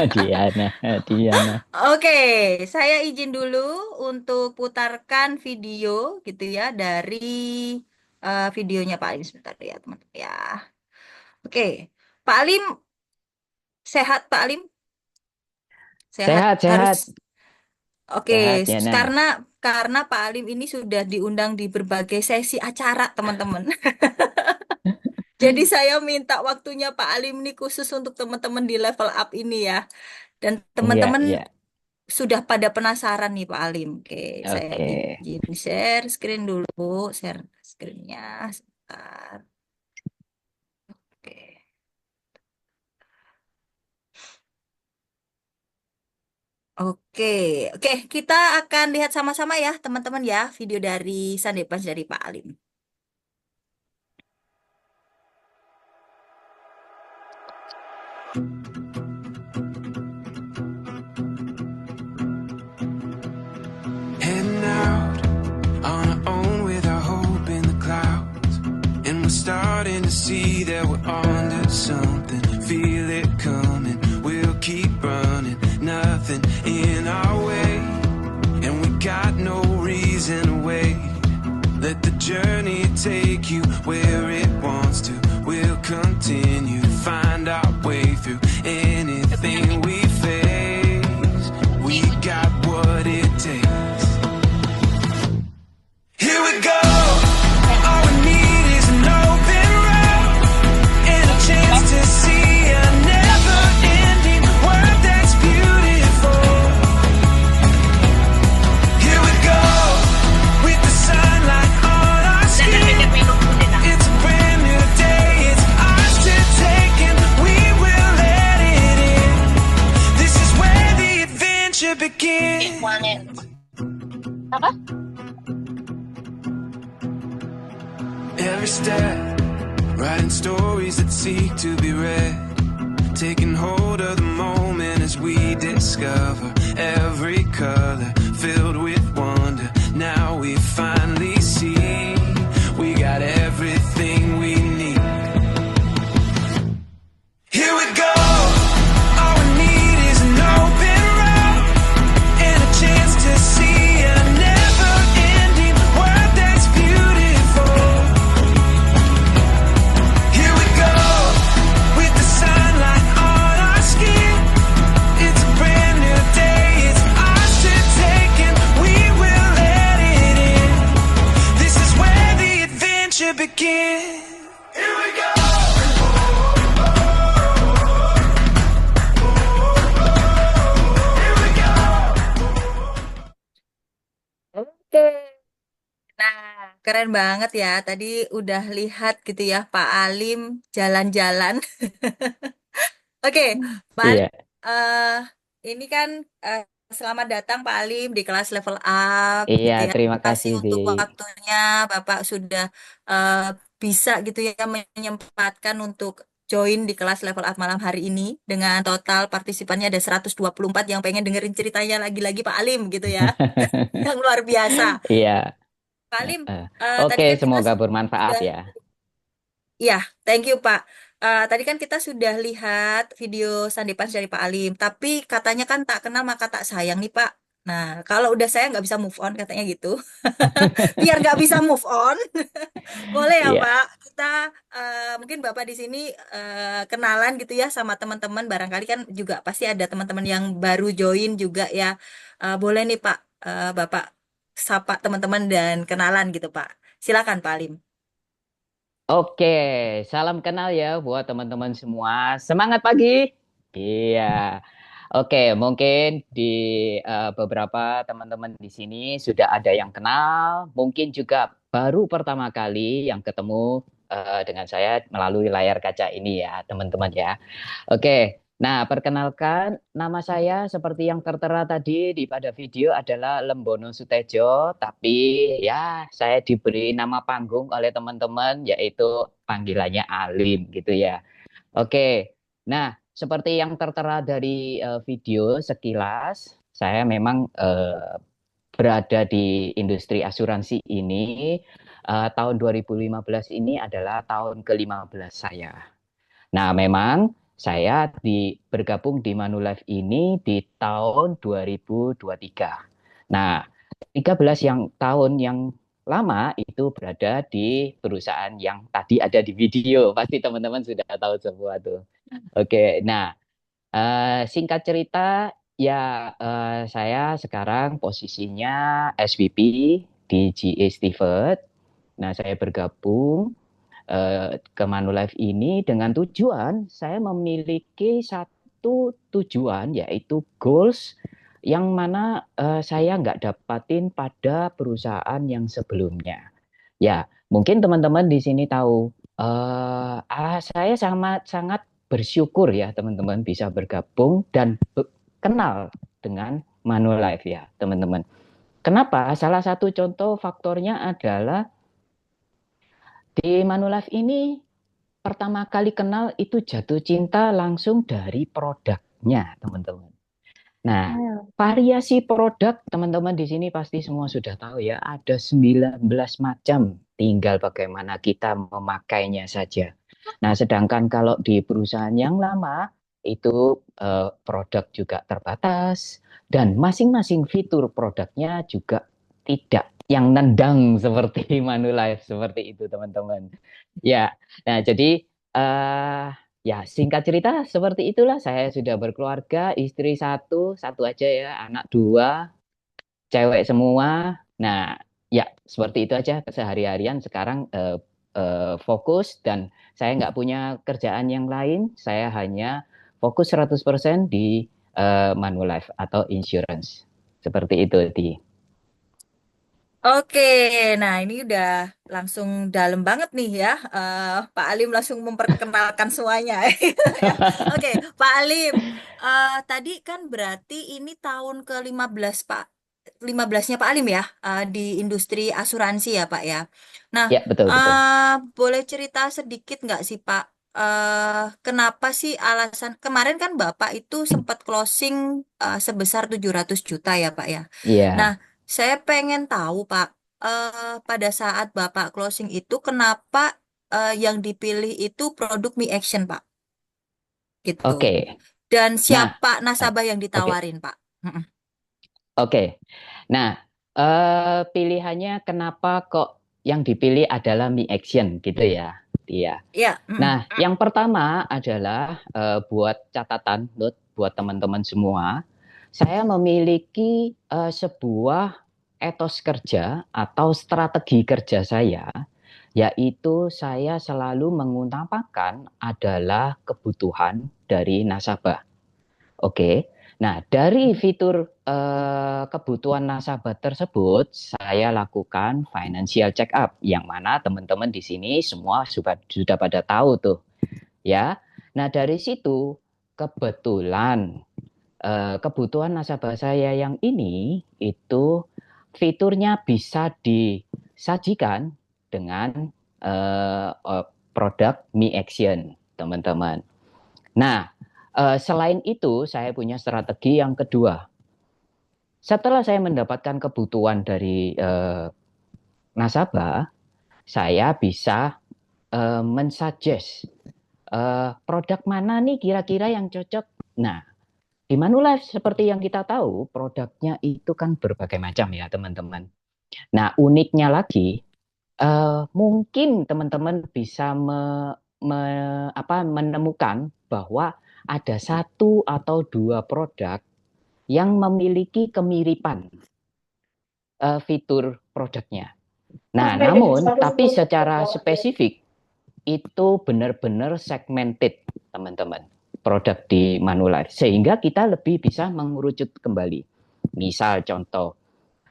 [SPEAKER 4] Diana, Diana.
[SPEAKER 2] Oke, saya izin dulu untuk putarkan video gitu ya dari videonya Pak Alim sebentar ya teman-teman ya. Oke, Pak Alim sehat Pak Alim sehat
[SPEAKER 4] Sehat,
[SPEAKER 2] harus
[SPEAKER 4] sehat.
[SPEAKER 2] oke
[SPEAKER 4] Sehat, Diana.
[SPEAKER 2] karena Pak Alim ini sudah diundang di berbagai sesi acara teman-teman. Jadi saya minta waktunya Pak Alim ini khusus untuk teman-teman di level up ini ya. Dan
[SPEAKER 4] Iya,
[SPEAKER 2] teman-teman
[SPEAKER 4] iya.
[SPEAKER 2] sudah pada penasaran nih Pak Alim. Oke, saya
[SPEAKER 4] Oke.
[SPEAKER 2] izin share screen dulu, share screennya sebentar. Oke, oke, oke. Kita akan lihat sama-sama ya teman-teman ya video dari Sunday Punch dari Pak Alim.
[SPEAKER 5] Heading out on our own with our hope in the clouds. And we're starting to see that we're onto something. Feel it coming, we'll keep running. Nothing in our way, and we got no reason to wait. Let the journey take you where it wants to. We'll continue to find our way through anything we face. We got what it takes. Here we go. All we need is an open road and a chance to see a never-ending world that's beautiful. Here we go, with the sunlight on our skin. It's a brand new day, it's ours to take, and we will let it in. This is where the adventure begins. Every step, writing stories that seek to be read, taking hold of the moment as we discover every color filled with wonder. Now we finally see we got everything we need. Here we go. All we need is an open road and a chance to see a never-ending world that's beautiful. Here we go, with the sunlight on our skin. It's a brand new day, it's ours to take, and we will let it in. This is where the adventure begins. Here we go.
[SPEAKER 2] Oke. Nah, keren banget ya. Tadi udah lihat gitu ya Pak Alim jalan-jalan. Oke, Pak Alim,
[SPEAKER 4] Iya,
[SPEAKER 2] eh, ini kan eh, selamat datang Pak Alim di kelas level up
[SPEAKER 4] iya.
[SPEAKER 2] gitu ya.
[SPEAKER 4] Terima
[SPEAKER 2] Terima kasih
[SPEAKER 4] kasih,
[SPEAKER 2] untuk
[SPEAKER 4] Dik.
[SPEAKER 2] waktunya Bapak sudah eh, bisa gitu ya menyempatkan untuk join di kelas level up malam hari ini dengan total partisipannya ada 124 yang pengen dengerin ceritanya lagi-lagi Pak Alim gitu ya. Yang luar biasa.
[SPEAKER 4] Iya.
[SPEAKER 2] Pak Alim, tadi
[SPEAKER 4] Oke,
[SPEAKER 2] kan kita
[SPEAKER 4] semoga bermanfaat
[SPEAKER 2] sudah,
[SPEAKER 4] ya.
[SPEAKER 2] ya, thank you Pak. Tadi kan kita sudah lihat video Sandi Punch dari Pak Alim, tapi katanya kan tak kenal maka tak sayang nih Pak. Nah, kalau udah saya nggak bisa move on katanya gitu. Biar nggak bisa move on, boleh ya
[SPEAKER 4] Iya.
[SPEAKER 2] Pak. Kita mungkin Bapak di sini kenalan gitu ya sama teman-teman. Barangkali kan juga pasti ada teman-teman yang baru join juga ya. Boleh nih Pak, Bapak sapa teman-teman dan kenalan gitu Pak. Silakan Pak Alim.
[SPEAKER 4] Oke, salam kenal ya buat teman-teman semua. Semangat pagi. Iya. Oke, mungkin di beberapa teman-teman di sini sudah ada yang kenal, mungkin juga baru pertama kali yang ketemu dengan saya melalui layar kaca ini ya, teman-teman ya. Oke, nah perkenalkan nama saya seperti yang tertera tadi di pada video adalah Lembono Sutejo, tapi ya saya diberi nama panggung oleh teman-teman yaitu panggilannya Alim gitu ya. Oke, nah seperti yang tertera dari video sekilas, saya memang berada di industri asuransi ini. Tahun 2015 ini adalah tahun ke-15 saya. Nah, memang saya bergabung di Manulife ini di tahun 2023. Nah, 13 tahun yang lama itu berada di perusahaan yang tadi ada di video. Pasti teman-teman sudah tahu semua tuh. Oke, nah singkat cerita ya saya sekarang posisinya SVP di GE Stewart. Nah, saya bergabung ke Manulife ini dengan tujuan saya memiliki satu tujuan yaitu goals yang mana saya nggak dapatin pada perusahaan yang sebelumnya. Ya, mungkin teman-teman di sini tahu, saya sangat sangat bersyukur ya teman-teman bisa bergabung dan kenal dengan Manulife ya teman-teman. Kenapa? Salah satu contoh faktornya adalah di Manulife ini pertama kali kenal itu jatuh cinta langsung dari produknya teman-teman. Nah, variasi produk teman-teman di sini pasti semua sudah tahu ya, ada 19 macam, tinggal bagaimana kita memakainya saja. Nah, sedangkan kalau di perusahaan yang lama itu produk juga terbatas dan masing-masing fitur produknya juga tidak yang nendang seperti Manulife seperti itu teman-teman. Ya, nah jadi ya, singkat cerita seperti itulah saya sudah berkeluarga, istri satu, satu aja ya, anak dua, cewek semua. Nah, ya seperti itu aja sehari-harian sekarang fokus dan saya nggak punya kerjaan yang lain, saya hanya fokus 100% di Manulife atau insurance. Seperti itu, Di.
[SPEAKER 2] Oke, nah ini udah langsung dalam banget nih ya. Pak Alim langsung memperkenalkan semuanya. Ya. Oke, Pak Alim, tadi kan berarti ini tahun ke-15 Pak. 15-nya Pak Alim ya, di industri asuransi ya Pak ya. Nah,
[SPEAKER 4] Ya, betul betul.
[SPEAKER 2] boleh cerita sedikit nggak sih Pak? Kenapa sih alasan kemarin kan Bapak itu sempat closing sebesar 700 juta ya Pak ya. Nah,
[SPEAKER 4] Iya.
[SPEAKER 2] saya pengen tahu, Pak, pada saat Bapak closing itu kenapa yang dipilih itu produk Mi Action, Pak? Gitu.
[SPEAKER 4] Oke.
[SPEAKER 2] Dan
[SPEAKER 4] Nah,
[SPEAKER 2] siapa nasabah yang
[SPEAKER 4] oke.
[SPEAKER 2] ditawarin, Pak? Mm-mm.
[SPEAKER 4] Oke. Nah, pilihannya kenapa kok yang dipilih adalah Mi Action gitu ya? Iya.
[SPEAKER 2] Ya, mm-mm.
[SPEAKER 4] Nah, yang pertama adalah buat catatan buat teman-teman semua, saya memiliki sebuah etos kerja atau strategi kerja saya, yaitu saya selalu mengutamakan adalah kebutuhan dari nasabah. Oke. Nah, dari fitur kebutuhan nasabah tersebut, saya lakukan financial check up, yang mana teman-teman di sini semua sudah pada tahu tuh, ya. Nah, dari situ kebetulan kebutuhan nasabah saya yang ini itu fiturnya bisa disajikan dengan produk Mi Action, teman-teman. Nah, selain itu saya punya strategi yang kedua. Setelah saya mendapatkan kebutuhan dari nasabah, saya bisa mensuggest produk mana nih kira-kira yang cocok. Nah, di Manulife seperti yang kita tahu, produknya itu kan berbagai macam ya teman-teman. Nah, uniknya lagi, mungkin teman-teman bisa menemukan bahwa ada satu atau dua produk yang memiliki kemiripan fitur produknya. Nah, namun tapi secara spesifik itu benar-benar segmented, teman-teman, produk di Manulife, sehingga kita lebih bisa mengerucut kembali. Misal contoh,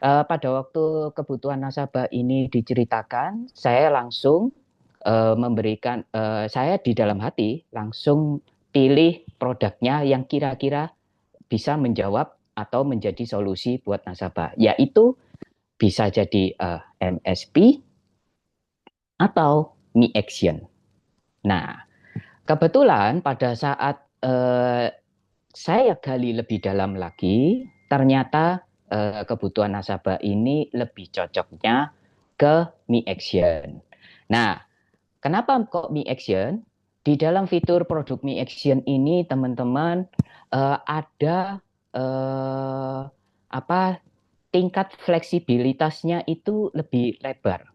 [SPEAKER 4] pada waktu kebutuhan nasabah ini diceritakan, saya langsung memberikan, saya di dalam hati langsung pilih produknya yang kira-kira bisa menjawab atau menjadi solusi buat nasabah, yaitu bisa jadi MSP atau Mi Action. Nah, kebetulan pada saat saya gali lebih dalam lagi, ternyata kebutuhan nasabah ini lebih cocoknya ke Mi Action. Nah, kenapa kok Mi Action? Di dalam fitur produk Mi Action ini, teman-teman, ada tingkat fleksibilitasnya itu lebih lebar.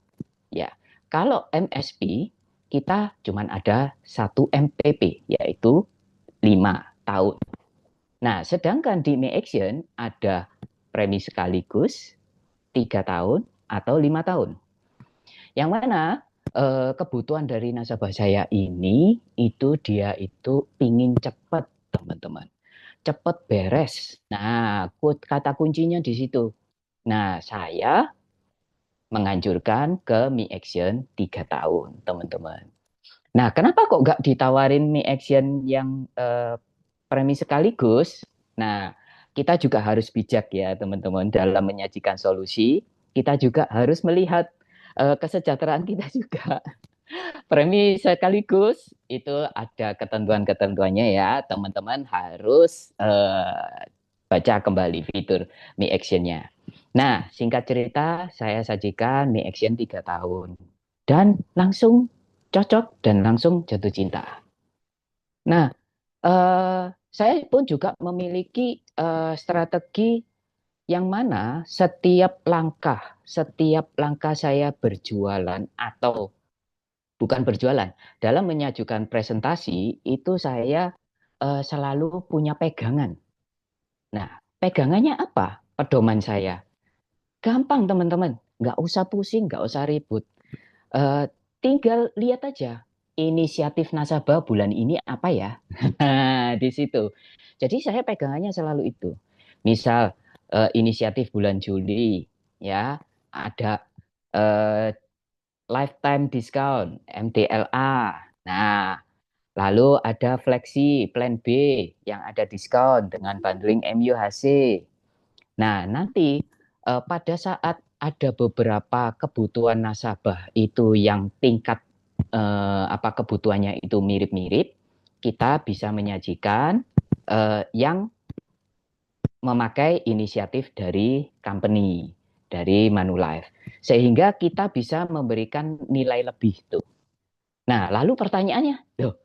[SPEAKER 4] Ya, kalau MSP kita cuma ada 1 MPP, yaitu 5 tahun. Nah, sedangkan di Mi Action ada premi sekaligus 3 tahun atau 5 tahun. Yang mana kebutuhan dari nasabah saya ini dia itu pingin cepat, teman-teman. Cepat beres. Nah, kata kuncinya di situ. Nah, saya menganjurkan ke Mi Action 3 tahun, teman-teman. Nah, kenapa kok nggak ditawarin Mi Action yang premi sekaligus? Nah, kita juga harus bijak ya, teman-teman, dalam menyajikan solusi. Kita juga harus melihat kesejahteraan kita juga. Premi sekaligus itu ada ketentuan-ketentuannya ya, teman-teman harus baca kembali fitur Mi Action-nya. Nah, singkat cerita, saya sajikan Mi Action 3 tahun. Dan langsung cocok dan langsung jatuh cinta. Nah, saya pun juga memiliki strategi yang mana setiap langkah saya berjualan atau bukan berjualan, dalam menyajikan presentasi itu saya selalu punya pegangan. Nah, pegangannya apa? Pedoman saya. Gampang teman-teman, nggak usah pusing, nggak usah ribut. Tinggal lihat aja inisiatif nasabah bulan ini apa ya. Di situ. Jadi saya pegangannya selalu itu. Misal inisiatif bulan Juli, ya ada lifetime discount MDLA. Nah, lalu ada Flexi Plan B yang ada diskon dengan bundling MUHC. Nah, nanti pada saat ada beberapa kebutuhan nasabah itu yang tingkat kebutuhannya itu mirip-mirip, kita bisa menyajikan yang memakai inisiatif dari company, dari Manulife, sehingga kita bisa memberikan nilai lebih tuh. Nah, lalu pertanyaannya, loh,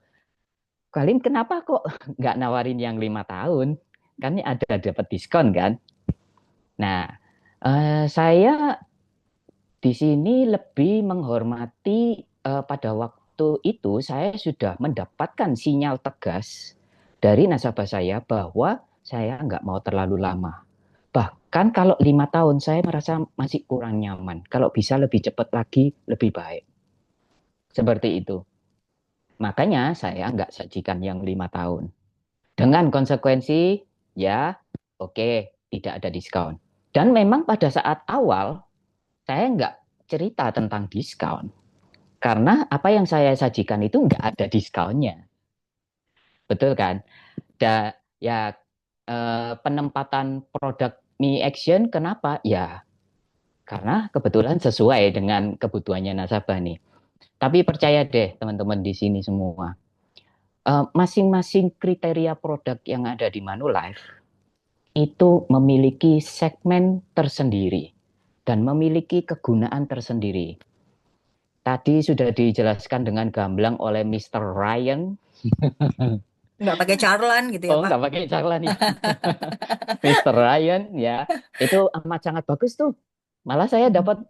[SPEAKER 4] kalian kenapa kok nggak nawarin yang 5 tahun? Kan ini ada dapat diskon kan? Nah, saya di sini lebih menghormati pada waktu itu saya sudah mendapatkan sinyal tegas dari nasabah saya bahwa saya nggak mau terlalu lama. Bahkan kalau 5 tahun saya merasa masih kurang nyaman. Kalau bisa lebih cepat lagi, lebih baik. Seperti itu. Makanya saya nggak sajikan yang 5 tahun. Dengan konsekuensi, ya oke, tidak ada diskon. Dan memang pada saat awal, saya nggak cerita tentang diskon. Karena apa yang saya sajikan itu nggak ada diskonnya. Betul kan? Penempatan produk Mi Action, kenapa? Ya, karena kebetulan sesuai dengan kebutuhannya nasabah nih. Tapi percaya deh teman-teman di sini semua, masing-masing kriteria produk yang ada di Manulife itu memiliki segmen tersendiri dan memiliki kegunaan tersendiri. Tadi sudah dijelaskan dengan gamblang oleh Mr. Ryan.
[SPEAKER 2] Nggak pakai Charlan gitu ya,
[SPEAKER 4] Oh,
[SPEAKER 2] Pak.
[SPEAKER 4] nggak pakai Charlan ya. Mr. Ryan ya, itu amat sangat bagus tuh. Malah saya dapat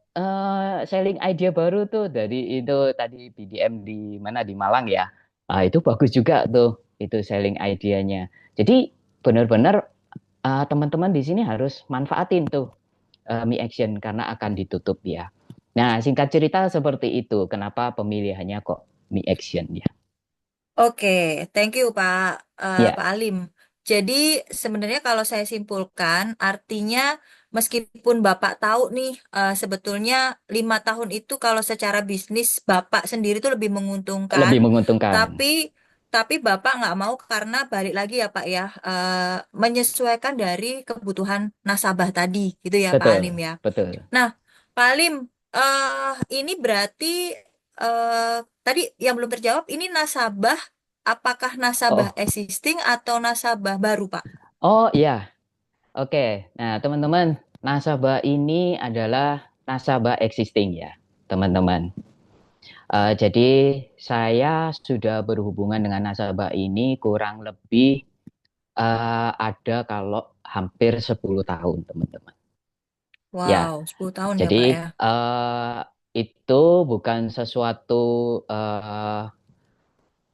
[SPEAKER 4] selling idea baru tuh dari itu tadi BDM di mana di Malang ya. Itu bagus juga tuh itu selling idenya. Jadi benar-benar teman-teman di sini harus manfaatin tuh Mi Action karena akan ditutup ya. Nah, singkat cerita seperti itu. Kenapa pemilihannya kok Mi Action ya?
[SPEAKER 2] Oke, thank you
[SPEAKER 4] Ya,
[SPEAKER 2] Pak Alim. Jadi sebenarnya kalau saya simpulkan, artinya meskipun Bapak tahu nih sebetulnya 5 tahun itu kalau secara bisnis Bapak sendiri itu lebih menguntungkan,
[SPEAKER 4] lebih menguntungkan.
[SPEAKER 2] tapi Bapak nggak mau karena balik lagi ya Pak ya, menyesuaikan dari kebutuhan nasabah tadi, gitu ya Pak
[SPEAKER 4] Betul,
[SPEAKER 2] Alim ya.
[SPEAKER 4] betul.
[SPEAKER 2] Nah, Pak Alim, ini berarti eh, tadi yang belum terjawab, ini nasabah, apakah nasabah
[SPEAKER 4] Oh,
[SPEAKER 2] existing atau nasabah baru, Pak?
[SPEAKER 4] oh iya. Oke. Nah, teman-teman, nasabah ini adalah nasabah existing ya, teman-teman. Jadi saya sudah berhubungan dengan nasabah ini kurang lebih ada kalau hampir 10 tahun, teman-teman. Ya,
[SPEAKER 2] Wow, 10 tahun ya,
[SPEAKER 4] jadi
[SPEAKER 2] Pak ya.
[SPEAKER 4] itu bukan sesuatu eh,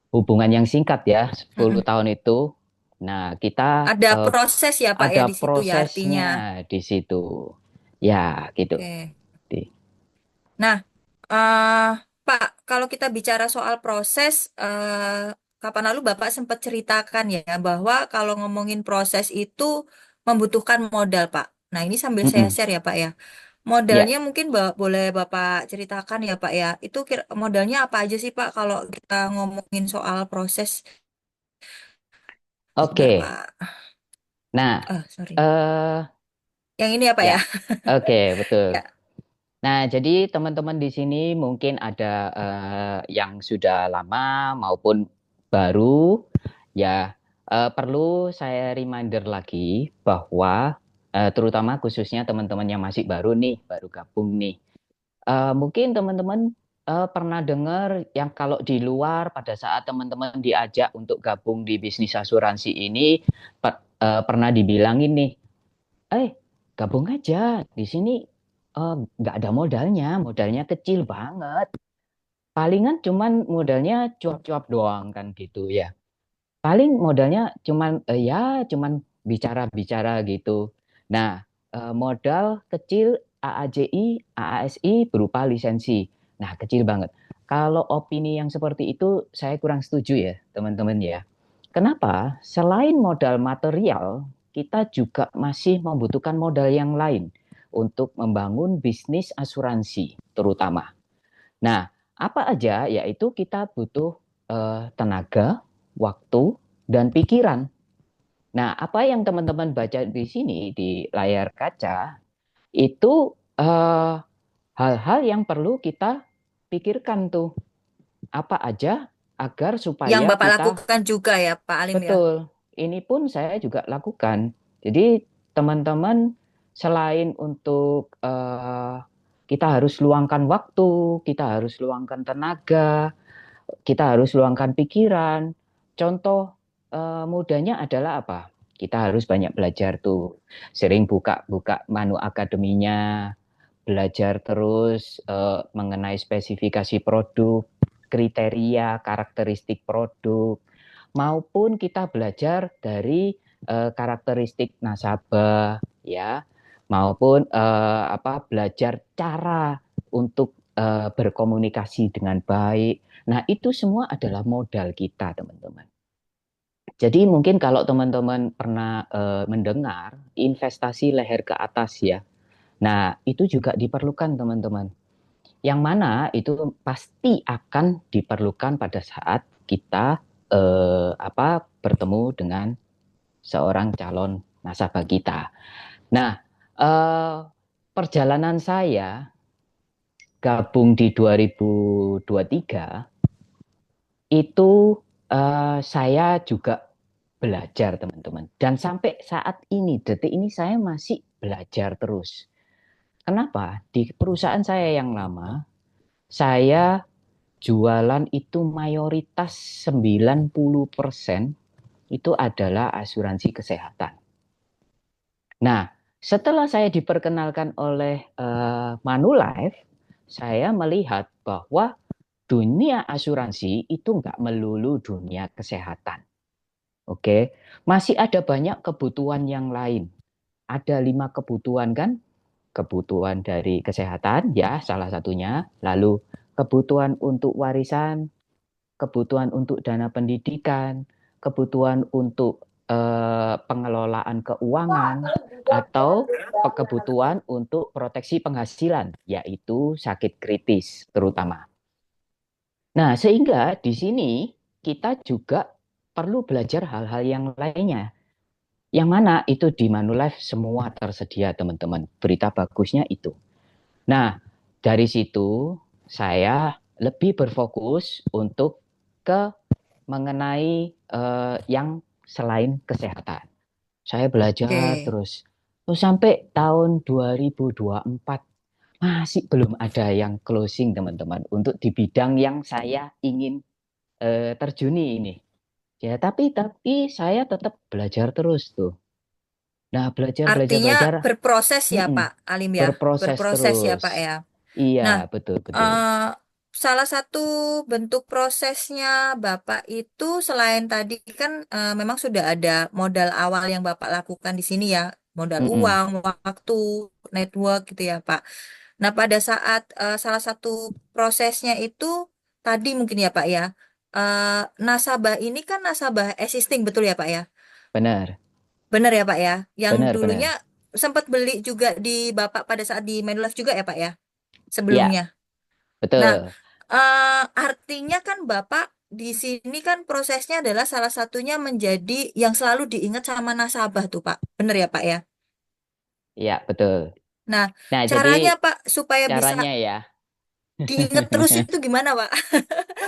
[SPEAKER 4] hubungan yang singkat ya, 10
[SPEAKER 2] Mm-mm.
[SPEAKER 4] tahun itu. Nah, kita
[SPEAKER 2] Ada proses ya, Pak ya
[SPEAKER 4] ada
[SPEAKER 2] di situ ya
[SPEAKER 4] prosesnya
[SPEAKER 2] artinya.
[SPEAKER 4] di situ. Ya, gitu.
[SPEAKER 2] Oke. Nah, eh Pak, kalau kita bicara soal proses, kapan lalu Bapak sempat ceritakan ya bahwa kalau ngomongin proses itu membutuhkan modal, Pak. Nah, ini sambil saya
[SPEAKER 4] Mm-mm.
[SPEAKER 2] share ya, Pak ya.
[SPEAKER 4] Ya,
[SPEAKER 2] Modalnya mungkin boleh Bapak ceritakan ya, Pak ya. Itu modalnya apa aja sih, Pak, kalau kita ngomongin soal proses? Bentar,
[SPEAKER 4] oke.
[SPEAKER 2] Pak.
[SPEAKER 4] Nah,
[SPEAKER 2] Sorry.
[SPEAKER 4] eh
[SPEAKER 2] Yang ini ya, Pak ya.
[SPEAKER 4] ya, oke, betul.
[SPEAKER 2] Ya.
[SPEAKER 4] Nah, jadi teman-teman di sini mungkin ada yang sudah lama maupun baru, ya. Perlu saya reminder lagi bahwa terutama khususnya teman-teman yang masih baru nih, baru gabung nih. Mungkin teman-teman pernah dengar yang kalau di luar pada saat teman-teman diajak untuk gabung di bisnis asuransi ini pernah dibilangin nih, gabung aja di sini nggak ada modalnya, modalnya kecil banget. Palingan cuman modalnya cuap-cuap doang kan gitu ya. Paling modalnya cuman bicara-bicara gitu. Nah, modal kecil AAJI, AASI berupa lisensi. Nah, kecil banget. Kalau opini yang seperti itu saya kurang setuju ya, teman-teman ya. Kenapa? Selain modal material, kita juga masih membutuhkan modal yang lain untuk membangun bisnis asuransi terutama. Nah, apa aja? Yaitu kita butuh tenaga, waktu, dan pikiran. Nah, apa yang teman-teman baca di sini di layar kaca itu hal-hal yang perlu kita pikirkan tuh. Apa aja agar
[SPEAKER 2] Yang
[SPEAKER 4] supaya
[SPEAKER 2] Bapak
[SPEAKER 4] kita
[SPEAKER 2] lakukan juga ya, Pak Alim ya.
[SPEAKER 4] betul. Ini pun saya juga lakukan. Jadi teman-teman selain untuk kita harus luangkan waktu, kita harus luangkan tenaga, kita harus luangkan pikiran. Contoh mudahnya adalah apa? Kita harus banyak belajar tuh. Sering buka-buka Manu Akademinya, belajar terus mengenai spesifikasi produk, kriteria, karakteristik produk, maupun kita belajar dari karakteristik nasabah, ya, maupun belajar cara untuk berkomunikasi dengan baik. Nah, itu semua adalah modal kita, teman-teman. Jadi mungkin kalau teman-teman pernah mendengar investasi leher ke atas ya. Nah, itu juga diperlukan, teman-teman. Yang mana itu pasti akan diperlukan pada saat kita bertemu dengan seorang calon nasabah kita. Nah, perjalanan saya gabung di 2023 itu Saya juga belajar, teman-teman. Dan sampai saat ini, detik ini saya masih belajar terus. Kenapa? Di perusahaan saya yang lama, saya jualan itu mayoritas 90% itu adalah asuransi kesehatan. Nah, setelah saya diperkenalkan oleh Manulife, saya melihat bahwa dunia asuransi itu nggak melulu dunia kesehatan. Oke, masih ada banyak kebutuhan yang lain. Ada 5 kebutuhan kan? Kebutuhan dari kesehatan, ya salah satunya. Lalu kebutuhan untuk warisan, kebutuhan untuk dana pendidikan, kebutuhan untuk pengelolaan keuangan, atau kebutuhan untuk proteksi penghasilan, yaitu sakit kritis terutama. Nah, sehingga di sini kita juga perlu belajar hal-hal yang lainnya. Yang mana itu di Manulife semua tersedia, teman-teman. Berita bagusnya itu. Nah, dari situ saya lebih berfokus untuk ke mengenai yang selain kesehatan. Saya belajar
[SPEAKER 2] Oke.
[SPEAKER 4] terus. Terus sampai tahun 2024 masih belum ada yang closing, teman-teman, untuk di bidang yang saya ingin terjuni ini. Ya, tapi saya tetap belajar terus tuh. Nah, belajar belajar
[SPEAKER 2] Artinya
[SPEAKER 4] belajar,
[SPEAKER 2] berproses ya
[SPEAKER 4] mm-mm,
[SPEAKER 2] Pak Alim ya,
[SPEAKER 4] berproses
[SPEAKER 2] berproses ya
[SPEAKER 4] terus.
[SPEAKER 2] Pak ya.
[SPEAKER 4] Iya,
[SPEAKER 2] Nah,
[SPEAKER 4] betul betul.
[SPEAKER 2] eh, salah satu bentuk prosesnya Bapak itu selain tadi kan memang sudah ada modal awal yang Bapak lakukan di sini ya, modal
[SPEAKER 4] Mm-mm,
[SPEAKER 2] uang, waktu, network gitu ya Pak. Nah, pada saat salah satu prosesnya itu tadi mungkin ya Pak ya, nasabah ini kan nasabah existing betul ya Pak ya?
[SPEAKER 4] benar,
[SPEAKER 2] Benar ya Pak ya? Yang
[SPEAKER 4] benar,
[SPEAKER 2] dulunya
[SPEAKER 4] benar.
[SPEAKER 2] sempat beli juga di Bapak pada saat di Manulife juga ya Pak ya?
[SPEAKER 4] Ya,
[SPEAKER 2] Sebelumnya. Nah,
[SPEAKER 4] betul.
[SPEAKER 2] artinya kan Bapak di sini kan prosesnya adalah salah satunya menjadi yang selalu diingat sama nasabah tuh Pak. Benar ya Pak ya?
[SPEAKER 4] Ya, betul.
[SPEAKER 2] Nah,
[SPEAKER 4] Nah, jadi
[SPEAKER 2] caranya Pak supaya bisa
[SPEAKER 4] caranya ya.
[SPEAKER 2] diingat terus itu gimana Pak?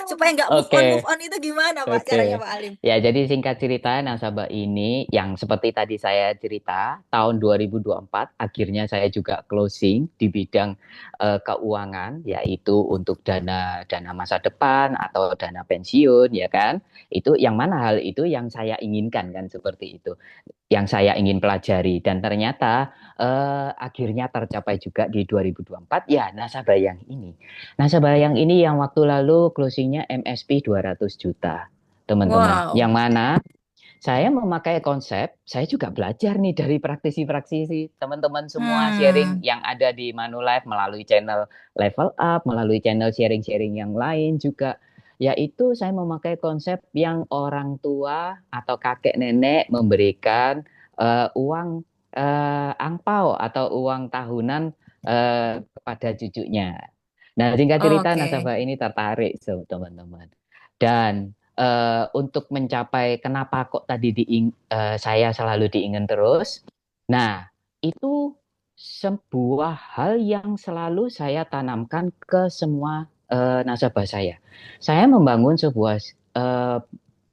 [SPEAKER 2] Supaya nggak move
[SPEAKER 4] Oke.
[SPEAKER 2] on itu gimana Pak caranya
[SPEAKER 4] Oke,
[SPEAKER 2] Pak Alim?
[SPEAKER 4] ya jadi singkat cerita nasabah ini yang seperti tadi saya cerita tahun 2024 akhirnya saya juga closing di bidang keuangan, yaitu untuk dana dana masa depan atau dana pensiun, ya kan? Itu yang mana hal itu yang saya inginkan kan, seperti itu yang saya ingin pelajari, dan ternyata akhirnya tercapai juga di 2024, ya nasabah yang ini. Nasabah yang ini yang waktu lalu closingnya MSP 200 juta, teman-teman.
[SPEAKER 2] Wow.
[SPEAKER 4] Yang mana saya memakai konsep, saya juga belajar nih dari praktisi-praktisi teman-teman semua sharing
[SPEAKER 2] Hmm.
[SPEAKER 4] yang ada di Manulife melalui channel Level Up, melalui channel sharing-sharing yang lain juga. Yaitu saya memakai konsep yang orang tua atau kakek nenek memberikan uang angpau atau uang tahunan kepada cucunya. Nah, singkat cerita
[SPEAKER 2] Oke.
[SPEAKER 4] nasabah ini tertarik, teman-teman. Dan untuk mencapai kenapa kok tadi saya selalu diingin terus. Nah, itu sebuah hal yang selalu saya tanamkan ke semua nasabah saya. Saya membangun sebuah eh,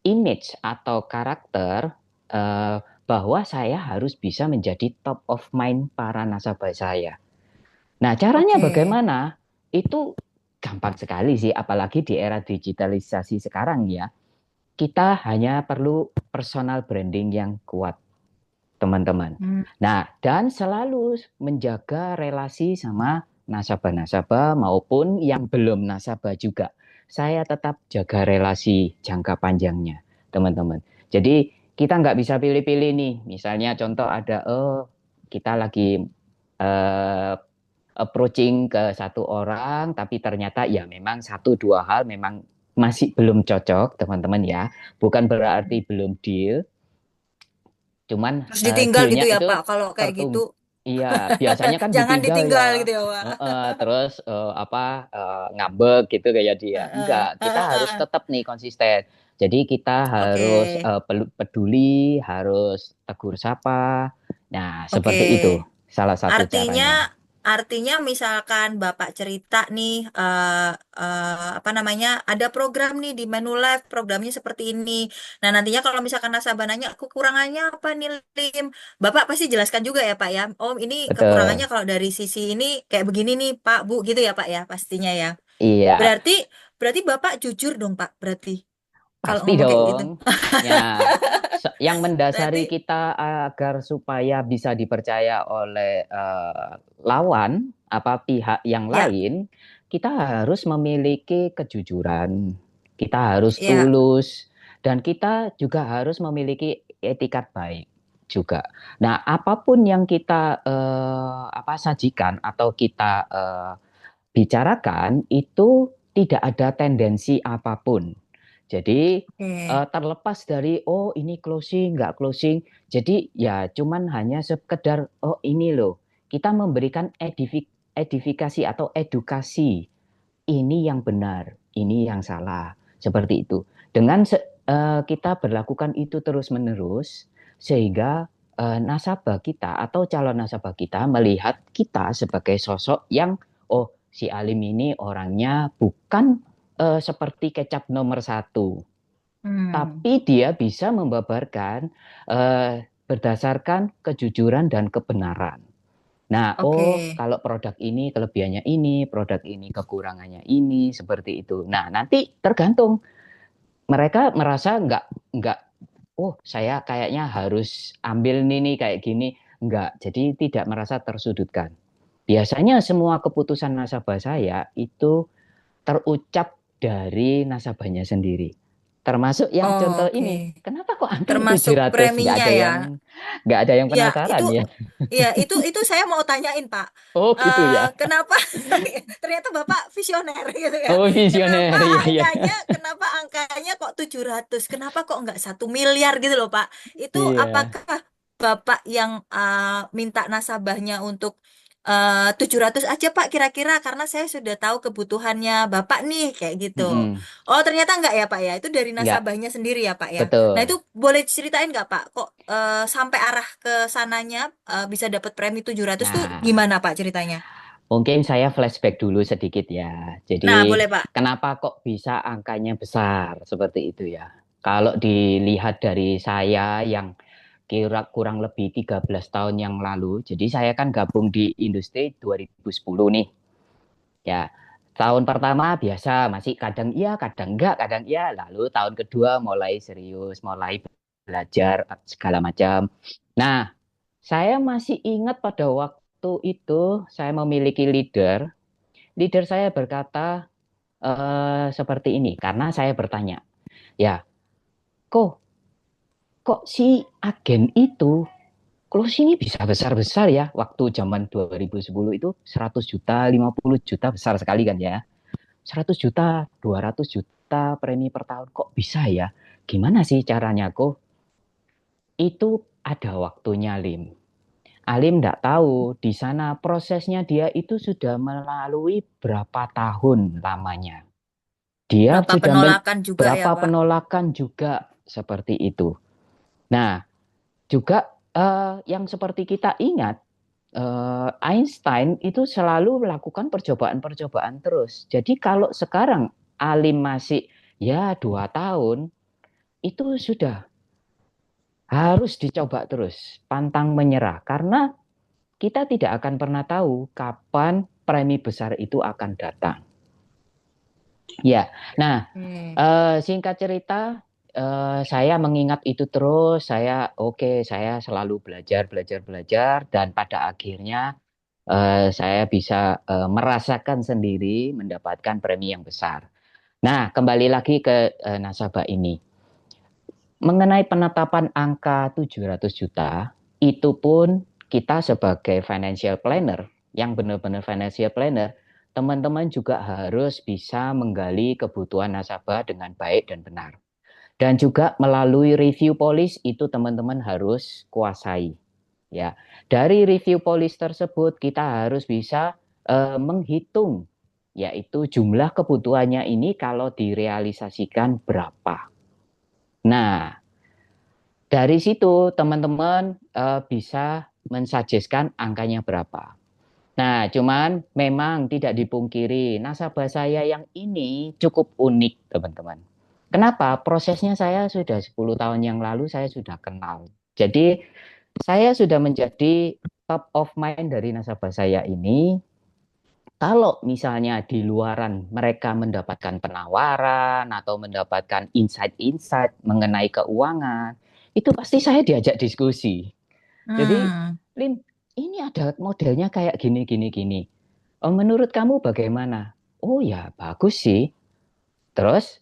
[SPEAKER 4] image atau karakter eh, bahwa saya harus bisa menjadi top of mind para nasabah saya. Nah, caranya
[SPEAKER 2] Oke.
[SPEAKER 4] bagaimana? Itu gampang sekali sih, apalagi di era digitalisasi sekarang ya. Kita hanya perlu personal branding yang kuat, teman-teman.
[SPEAKER 2] Hmm.
[SPEAKER 4] Nah, dan selalu menjaga relasi sama nasabah-nasabah maupun yang belum nasabah juga. Saya tetap jaga relasi jangka panjangnya, teman-teman. Jadi kita nggak bisa pilih-pilih nih. Misalnya contoh ada, kita lagi eh, approaching ke satu orang, tapi ternyata ya memang satu dua hal memang masih belum cocok, teman-teman ya. Bukan berarti belum deal, cuman
[SPEAKER 2] Terus ditinggal
[SPEAKER 4] dealnya
[SPEAKER 2] gitu ya
[SPEAKER 4] itu
[SPEAKER 2] Pak kalau kayak gitu.
[SPEAKER 4] tertung. Iya, biasanya kan
[SPEAKER 2] Jangan
[SPEAKER 4] ditinggal ya.
[SPEAKER 2] ditinggal gitu ya Pak.
[SPEAKER 4] Terus apa ngambek gitu kayak dia. Enggak,
[SPEAKER 2] Heeh,
[SPEAKER 4] kita
[SPEAKER 2] heeh,
[SPEAKER 4] harus
[SPEAKER 2] heeh.
[SPEAKER 4] tetap nih konsisten. Jadi kita
[SPEAKER 2] Oke.
[SPEAKER 4] harus peduli, harus tegur sapa. Nah,
[SPEAKER 2] Oke.
[SPEAKER 4] seperti itu salah satu
[SPEAKER 2] Artinya
[SPEAKER 4] caranya.
[SPEAKER 2] artinya misalkan Bapak cerita nih, apa namanya, ada program nih di Manulife, programnya seperti ini. Nah, nantinya kalau misalkan nasabah nanya kekurangannya apa nih, Lim? Bapak pasti jelaskan juga ya, Pak ya. Oh, ini kekurangannya
[SPEAKER 4] Betul.
[SPEAKER 2] kalau dari sisi ini kayak begini nih, Pak, Bu, gitu ya, Pak ya, pastinya ya.
[SPEAKER 4] Iya,
[SPEAKER 2] Berarti, berarti Bapak jujur dong, Pak, berarti kalau
[SPEAKER 4] pasti
[SPEAKER 2] ngomong kayak gitu.
[SPEAKER 4] dong. Ya, yang
[SPEAKER 2] Berarti,
[SPEAKER 4] mendasari kita agar supaya bisa dipercaya oleh lawan, apa pihak yang
[SPEAKER 2] ya,
[SPEAKER 4] lain, kita harus memiliki kejujuran, kita harus
[SPEAKER 2] ya,
[SPEAKER 4] tulus, dan kita juga harus memiliki etikat baik juga. Nah, apapun yang kita apa sajikan atau kita bicarakan itu tidak ada tendensi apapun. Jadi
[SPEAKER 2] oke.
[SPEAKER 4] terlepas dari oh ini closing nggak closing, jadi ya cuman hanya sekedar oh ini loh kita memberikan edifikasi atau edukasi ini yang benar, ini yang salah seperti itu. Dengan kita berlakukan itu terus menerus sehingga nasabah kita atau calon nasabah kita melihat kita sebagai sosok yang oh si Alim ini orangnya bukan seperti kecap nomor satu,
[SPEAKER 2] Hmm,
[SPEAKER 4] tapi dia bisa membabarkan berdasarkan kejujuran dan kebenaran. Nah, oh
[SPEAKER 2] oke.
[SPEAKER 4] kalau produk ini kelebihannya ini, produk ini kekurangannya ini, seperti itu. Nah, nanti tergantung mereka merasa nggak, oh saya kayaknya harus ambil ini kayak gini, nggak. Jadi tidak merasa tersudutkan. Biasanya semua keputusan nasabah saya itu terucap dari nasabahnya sendiri. Termasuk yang contoh
[SPEAKER 2] Oke.
[SPEAKER 4] ini, kenapa kok angkanya
[SPEAKER 2] Termasuk
[SPEAKER 4] 700?
[SPEAKER 2] preminya ya.
[SPEAKER 4] Nggak ada yang
[SPEAKER 2] Ya, itu
[SPEAKER 4] penasaran ya.
[SPEAKER 2] ya itu saya mau tanyain, Pak.
[SPEAKER 4] Oh gitu ya.
[SPEAKER 2] Kenapa ternyata Bapak visioner gitu ya.
[SPEAKER 4] Oh
[SPEAKER 2] Kenapa
[SPEAKER 4] visioner ya ya.
[SPEAKER 2] angkanya kok 700? Kenapa kok nggak 1 miliar gitu loh, Pak? Itu
[SPEAKER 4] Iya.
[SPEAKER 2] apakah Bapak yang minta nasabahnya untuk 700 aja, Pak, kira-kira karena saya sudah tahu kebutuhannya Bapak nih kayak gitu.
[SPEAKER 4] Mm-mm.
[SPEAKER 2] Oh, ternyata enggak ya, Pak ya. Itu dari
[SPEAKER 4] Nggak,
[SPEAKER 2] nasabahnya sendiri ya, Pak ya. Nah, itu
[SPEAKER 4] betul.
[SPEAKER 2] boleh ceritain nggak, Pak? Kok sampai arah ke sananya bisa dapat premi 700 tuh
[SPEAKER 4] Nah,
[SPEAKER 2] gimana, Pak, ceritanya?
[SPEAKER 4] mungkin saya flashback dulu sedikit ya.
[SPEAKER 2] Nah,
[SPEAKER 4] Jadi,
[SPEAKER 2] boleh, Pak.
[SPEAKER 4] kenapa kok bisa angkanya besar seperti itu ya? Kalau dilihat dari saya yang kira kurang lebih 13 tahun yang lalu, jadi saya kan gabung di industri 2010 nih. Ya, tahun pertama biasa masih kadang iya, kadang enggak, kadang iya. Lalu tahun kedua mulai serius, mulai belajar segala macam. Nah, saya masih ingat pada waktu itu saya memiliki leader. Leader saya berkata seperti ini karena saya bertanya, ya, kok kok si agen itu closing-nya bisa besar-besar ya? Waktu zaman 2010 itu 100 juta, 50 juta besar sekali kan ya. 100 juta, 200 juta premi per tahun kok bisa ya? Gimana sih caranya kok? Itu ada waktunya, Lim. Alim tidak tahu di sana prosesnya dia itu sudah melalui berapa tahun lamanya. Dia
[SPEAKER 2] Berapa
[SPEAKER 4] sudah
[SPEAKER 2] penolakan juga ya,
[SPEAKER 4] berapa
[SPEAKER 2] Pak?
[SPEAKER 4] penolakan juga seperti itu. Nah, juga yang seperti kita ingat, Einstein itu selalu melakukan percobaan-percobaan terus. Jadi kalau sekarang Alim masih ya 2 tahun, itu sudah harus dicoba terus, pantang menyerah. Karena kita tidak akan pernah tahu kapan premi besar itu akan datang. Ya, nah
[SPEAKER 2] Hmm.
[SPEAKER 4] singkat cerita, saya mengingat itu terus. Saya oke, saya selalu belajar, belajar, belajar, dan pada akhirnya saya bisa merasakan sendiri mendapatkan premi yang besar. Nah, kembali lagi ke nasabah ini. Mengenai penetapan angka 700 juta, itu pun kita sebagai financial planner, yang benar-benar financial planner, teman-teman juga harus bisa menggali kebutuhan nasabah dengan baik dan benar. Dan juga melalui review policy itu teman-teman harus kuasai. Ya, dari review policy tersebut kita harus bisa menghitung, yaitu jumlah kebutuhannya ini kalau direalisasikan berapa. Nah, dari situ teman-teman bisa mensuggestkan angkanya berapa. Nah, cuman memang tidak dipungkiri, nasabah saya yang ini cukup unik, teman-teman. Kenapa? Prosesnya saya sudah 10 tahun yang lalu saya sudah kenal. Jadi, saya sudah menjadi top of mind dari nasabah saya ini. Kalau misalnya di luaran mereka mendapatkan penawaran atau mendapatkan insight-insight mengenai keuangan, itu pasti saya diajak diskusi. Jadi,
[SPEAKER 2] Hmm.
[SPEAKER 4] Lin, ini ada modelnya kayak gini, gini, gini. Oh, menurut kamu bagaimana? Oh ya, bagus sih. Terus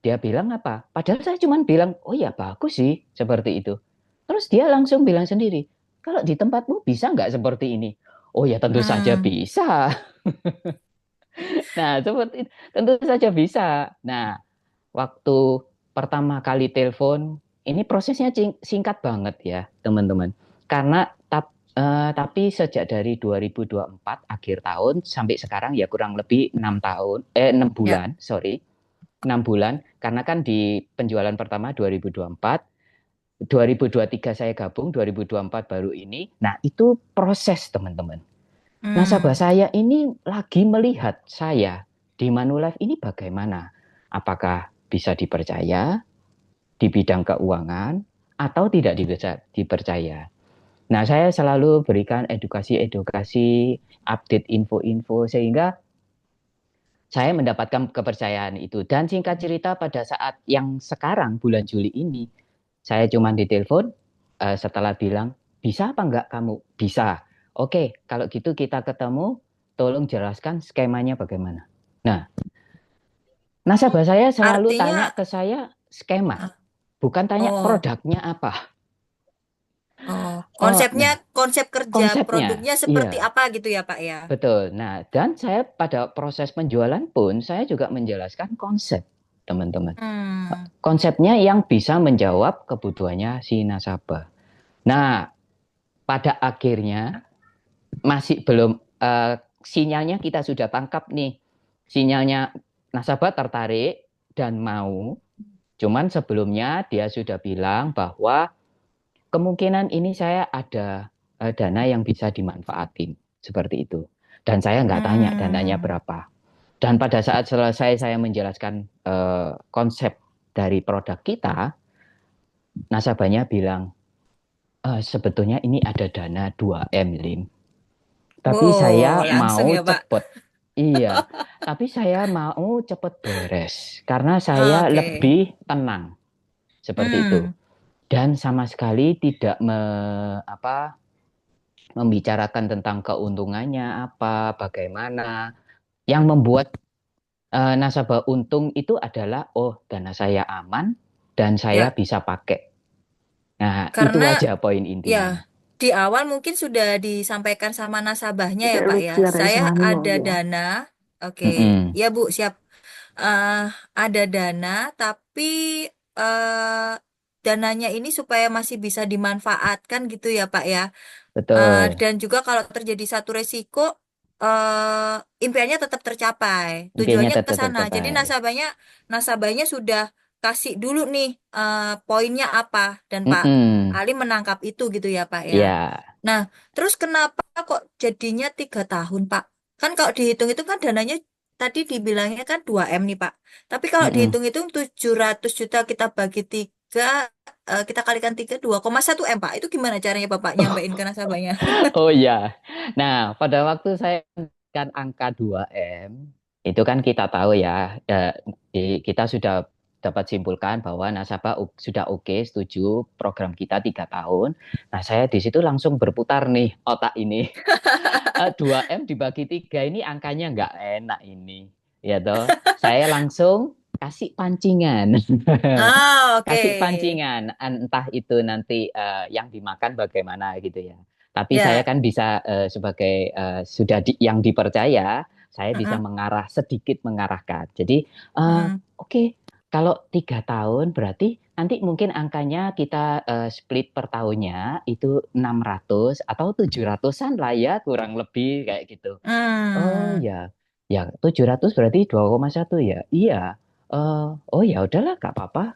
[SPEAKER 4] dia bilang apa? Padahal saya cuma bilang, oh ya, bagus sih, seperti itu. Terus dia langsung bilang sendiri, kalau di tempatmu bisa nggak seperti ini? Oh ya, tentu saja
[SPEAKER 2] Hmm.
[SPEAKER 4] bisa. Nah, seperti itu. Tentu saja bisa. Nah, waktu pertama kali telepon, ini prosesnya singkat banget ya, teman-teman. Karena tapi sejak dari 2024 akhir tahun sampai sekarang ya kurang lebih 6 tahun, 6
[SPEAKER 2] Ya.
[SPEAKER 4] bulan, sorry, 6 bulan. Karena kan di penjualan pertama 2024, 2023 saya gabung, 2024 baru ini. Nah, itu proses, teman-teman. Nasabah
[SPEAKER 2] Hmm.
[SPEAKER 4] saya ini lagi melihat saya di Manulife ini bagaimana. Apakah bisa dipercaya di bidang keuangan atau tidak dipercaya. Nah, saya selalu berikan edukasi-edukasi, update info-info sehingga saya mendapatkan kepercayaan itu. Dan singkat cerita pada saat yang sekarang bulan Juli ini, saya cuma ditelepon setelah bilang, bisa apa enggak kamu? Bisa. Oke, kalau gitu kita ketemu, tolong jelaskan skemanya bagaimana. Nah, nasabah saya selalu
[SPEAKER 2] Artinya,
[SPEAKER 4] tanya ke saya skema, bukan tanya
[SPEAKER 2] oh,
[SPEAKER 4] produknya apa.
[SPEAKER 2] oh,
[SPEAKER 4] Oh,
[SPEAKER 2] konsepnya,
[SPEAKER 4] nah,
[SPEAKER 2] konsep kerja
[SPEAKER 4] konsepnya,
[SPEAKER 2] produknya seperti
[SPEAKER 4] iya,
[SPEAKER 2] apa gitu ya, Pak ya?
[SPEAKER 4] betul. Nah, dan saya pada proses penjualan pun, saya juga menjelaskan konsep, teman-teman.
[SPEAKER 2] Hmm.
[SPEAKER 4] Konsepnya yang bisa menjawab kebutuhannya si nasabah. Nah, pada akhirnya masih belum sinyalnya kita sudah tangkap nih. Sinyalnya nasabah tertarik dan mau. Cuman sebelumnya dia sudah bilang bahwa kemungkinan ini saya ada dana yang bisa dimanfaatin seperti itu. Dan saya nggak tanya dananya
[SPEAKER 2] Hmm.
[SPEAKER 4] berapa. Dan pada saat selesai saya menjelaskan konsep dari produk kita, nasabahnya bilang, sebetulnya ini ada dana 2M, Lim. Tapi
[SPEAKER 2] Wow,
[SPEAKER 4] saya
[SPEAKER 2] langsung
[SPEAKER 4] mau
[SPEAKER 2] ya, Pak.
[SPEAKER 4] cepet. Iya, tapi saya mau cepet beres. Karena saya
[SPEAKER 2] Oke.
[SPEAKER 4] lebih tenang. Seperti itu.
[SPEAKER 2] Hmm.
[SPEAKER 4] Dan sama sekali tidak membicarakan tentang keuntungannya apa, bagaimana. Yang membuat nasabah untung itu adalah, oh dana saya aman dan saya
[SPEAKER 2] Ya,
[SPEAKER 4] bisa pakai. Nah, itu
[SPEAKER 2] karena
[SPEAKER 4] aja poin
[SPEAKER 2] ya
[SPEAKER 4] intinya.
[SPEAKER 2] di awal mungkin sudah disampaikan sama nasabahnya ya,
[SPEAKER 3] Kayak
[SPEAKER 2] Pak ya.
[SPEAKER 3] lucu ada
[SPEAKER 2] Saya
[SPEAKER 3] sama
[SPEAKER 2] ada
[SPEAKER 3] ya.
[SPEAKER 2] dana. Oke.
[SPEAKER 4] Mm-mm.
[SPEAKER 2] Ya, Bu, siap. eh ada dana, tapi eh dananya ini supaya masih bisa dimanfaatkan gitu ya, Pak ya.
[SPEAKER 4] Betul.
[SPEAKER 2] Dan juga kalau terjadi satu resiko, impiannya tetap tercapai.
[SPEAKER 4] Impiannya
[SPEAKER 2] Tujuannya ke
[SPEAKER 4] tetap
[SPEAKER 2] sana. Jadi
[SPEAKER 4] tercapai.
[SPEAKER 2] nasabahnya sudah kasih dulu nih poinnya apa, dan Pak
[SPEAKER 4] Mm-mm.
[SPEAKER 2] Ali menangkap itu gitu ya, Pak ya.
[SPEAKER 4] Ya,
[SPEAKER 2] Nah, terus kenapa kok jadinya 3 tahun, Pak? Kan kalau dihitung itu kan dananya tadi dibilangnya kan 2M nih, Pak. Tapi kalau
[SPEAKER 4] mm-mm.
[SPEAKER 2] dihitung-hitung 700 juta kita bagi 3, kita kalikan 3, 2,1 M, Pak. Itu gimana caranya Bapak nyampein ke nasabahnya?
[SPEAKER 4] Oh ya. Nah, pada waktu saya kan angka 2M, itu kan kita tahu ya, kita sudah dapat simpulkan bahwa nasabah sudah oke, setuju program kita 3 tahun. Nah, saya di situ langsung berputar nih otak ini. 2M dibagi 3 ini angkanya nggak enak ini. Ya toh, saya langsung kasih pancingan.
[SPEAKER 2] Ah,
[SPEAKER 4] Kasih
[SPEAKER 2] oke.
[SPEAKER 4] pancingan, entah itu nanti yang dimakan bagaimana gitu ya. Tapi saya
[SPEAKER 2] Ya.
[SPEAKER 4] kan bisa sebagai yang dipercaya, saya bisa
[SPEAKER 2] Heeh,
[SPEAKER 4] sedikit mengarahkan. Jadi
[SPEAKER 2] heeh.
[SPEAKER 4] oke, kalau 3 tahun berarti nanti mungkin angkanya kita split per tahunnya itu 600 atau 700-an lah ya kurang lebih kayak gitu. Oh
[SPEAKER 2] Hmm.
[SPEAKER 4] ya, ya 700 berarti 2,1 ya. Iya. Oh ya udahlah, gak apa-apa.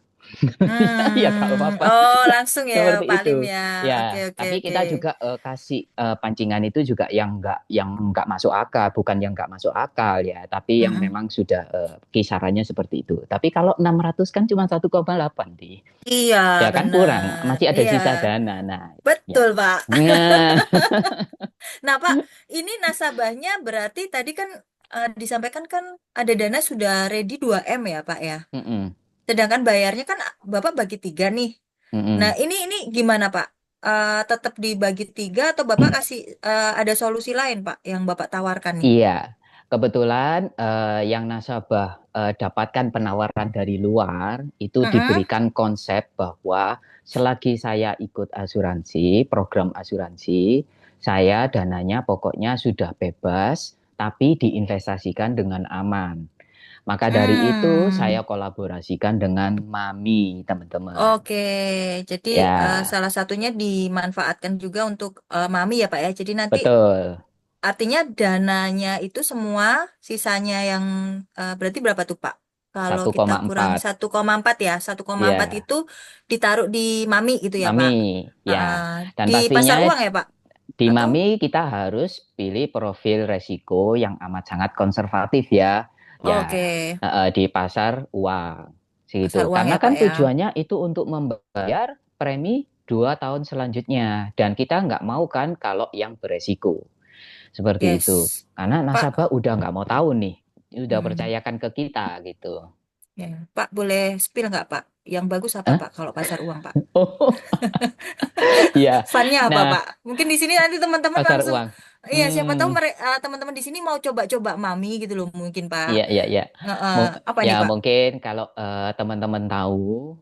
[SPEAKER 4] Ya nggak apa-apa.
[SPEAKER 2] Oh, langsung ya
[SPEAKER 4] Seperti
[SPEAKER 2] Pak
[SPEAKER 4] itu.
[SPEAKER 2] Lim ya. Oke,
[SPEAKER 4] Ya,
[SPEAKER 2] oke,
[SPEAKER 4] tapi
[SPEAKER 2] oke.
[SPEAKER 4] kita juga kasih pancingan itu juga yang nggak masuk akal, bukan yang nggak masuk akal ya, tapi yang
[SPEAKER 2] Mm-mm.
[SPEAKER 4] memang sudah kisarannya seperti itu. Tapi kalau 600 kan cuma 1,8 di.
[SPEAKER 2] Iya,
[SPEAKER 4] Ya kan kurang,
[SPEAKER 2] benar.
[SPEAKER 4] masih ada
[SPEAKER 2] Iya,
[SPEAKER 4] sisa dana. Nah, ya.
[SPEAKER 2] betul Pak.
[SPEAKER 4] Nah,
[SPEAKER 2] Nah Pak, ini nasabahnya berarti tadi kan disampaikan kan ada dana sudah ready 2M ya Pak ya.
[SPEAKER 4] mm-mm,
[SPEAKER 2] Sedangkan bayarnya kan Bapak bagi 3 nih. Nah,
[SPEAKER 4] mm-mm.
[SPEAKER 2] ini gimana Pak? Tetap dibagi 3 atau Bapak kasih ada solusi lain Pak yang Bapak tawarkan nih?
[SPEAKER 4] Iya, kebetulan yang nasabah dapatkan penawaran dari luar itu
[SPEAKER 2] Mm-mm.
[SPEAKER 4] diberikan konsep bahwa selagi saya ikut asuransi, program asuransi, saya dananya pokoknya sudah bebas, tapi diinvestasikan dengan aman. Maka dari itu saya
[SPEAKER 2] Hmm.
[SPEAKER 4] kolaborasikan dengan Mami, teman-teman.
[SPEAKER 2] Oke, jadi
[SPEAKER 4] Ya,
[SPEAKER 2] salah satunya dimanfaatkan juga untuk Mami ya Pak ya. Jadi nanti
[SPEAKER 4] betul.
[SPEAKER 2] artinya dananya itu semua sisanya yang berarti berapa tuh Pak? Kalau
[SPEAKER 4] satu
[SPEAKER 2] kita
[SPEAKER 4] koma
[SPEAKER 2] kurang
[SPEAKER 4] empat.
[SPEAKER 2] 1,4 ya, 1,4
[SPEAKER 4] Ya,
[SPEAKER 2] itu ditaruh di Mami gitu ya
[SPEAKER 4] Mami.
[SPEAKER 2] Pak?
[SPEAKER 4] Ya, dan
[SPEAKER 2] Di pasar
[SPEAKER 4] pastinya
[SPEAKER 2] uang ya Pak?
[SPEAKER 4] di
[SPEAKER 2] Atau?
[SPEAKER 4] Mami kita harus pilih profil resiko yang amat sangat konservatif ya.
[SPEAKER 2] Oke,
[SPEAKER 4] Ya, di pasar uang.
[SPEAKER 2] pasar
[SPEAKER 4] Segitu.
[SPEAKER 2] uang
[SPEAKER 4] Karena
[SPEAKER 2] ya Pak
[SPEAKER 4] kan
[SPEAKER 2] ya.
[SPEAKER 4] tujuannya itu untuk membayar premi 2 tahun selanjutnya. Dan kita nggak mau kan kalau yang beresiko. Seperti itu.
[SPEAKER 2] Yes.
[SPEAKER 4] Karena
[SPEAKER 2] Pak,
[SPEAKER 4] nasabah udah nggak mau tahu nih. Udah
[SPEAKER 2] hmm,
[SPEAKER 4] percayakan ke kita gitu.
[SPEAKER 2] ya. Pak boleh spill nggak Pak? Yang bagus apa
[SPEAKER 4] Hah?
[SPEAKER 2] Pak kalau pasar uang Pak?
[SPEAKER 4] Oh, iya.
[SPEAKER 2] Funnya apa
[SPEAKER 4] Nah,
[SPEAKER 2] Pak? Mungkin di sini nanti teman-teman
[SPEAKER 4] pasar
[SPEAKER 2] langsung,
[SPEAKER 4] uang.
[SPEAKER 2] iya siapa tahu
[SPEAKER 4] Hmm,
[SPEAKER 2] teman-teman di sini mau coba-coba Mami gitu loh mungkin Pak.
[SPEAKER 4] iya, iya, iya. Mu-
[SPEAKER 2] Apa
[SPEAKER 4] Ya
[SPEAKER 2] nih Pak?
[SPEAKER 4] mungkin kalau teman-teman tahu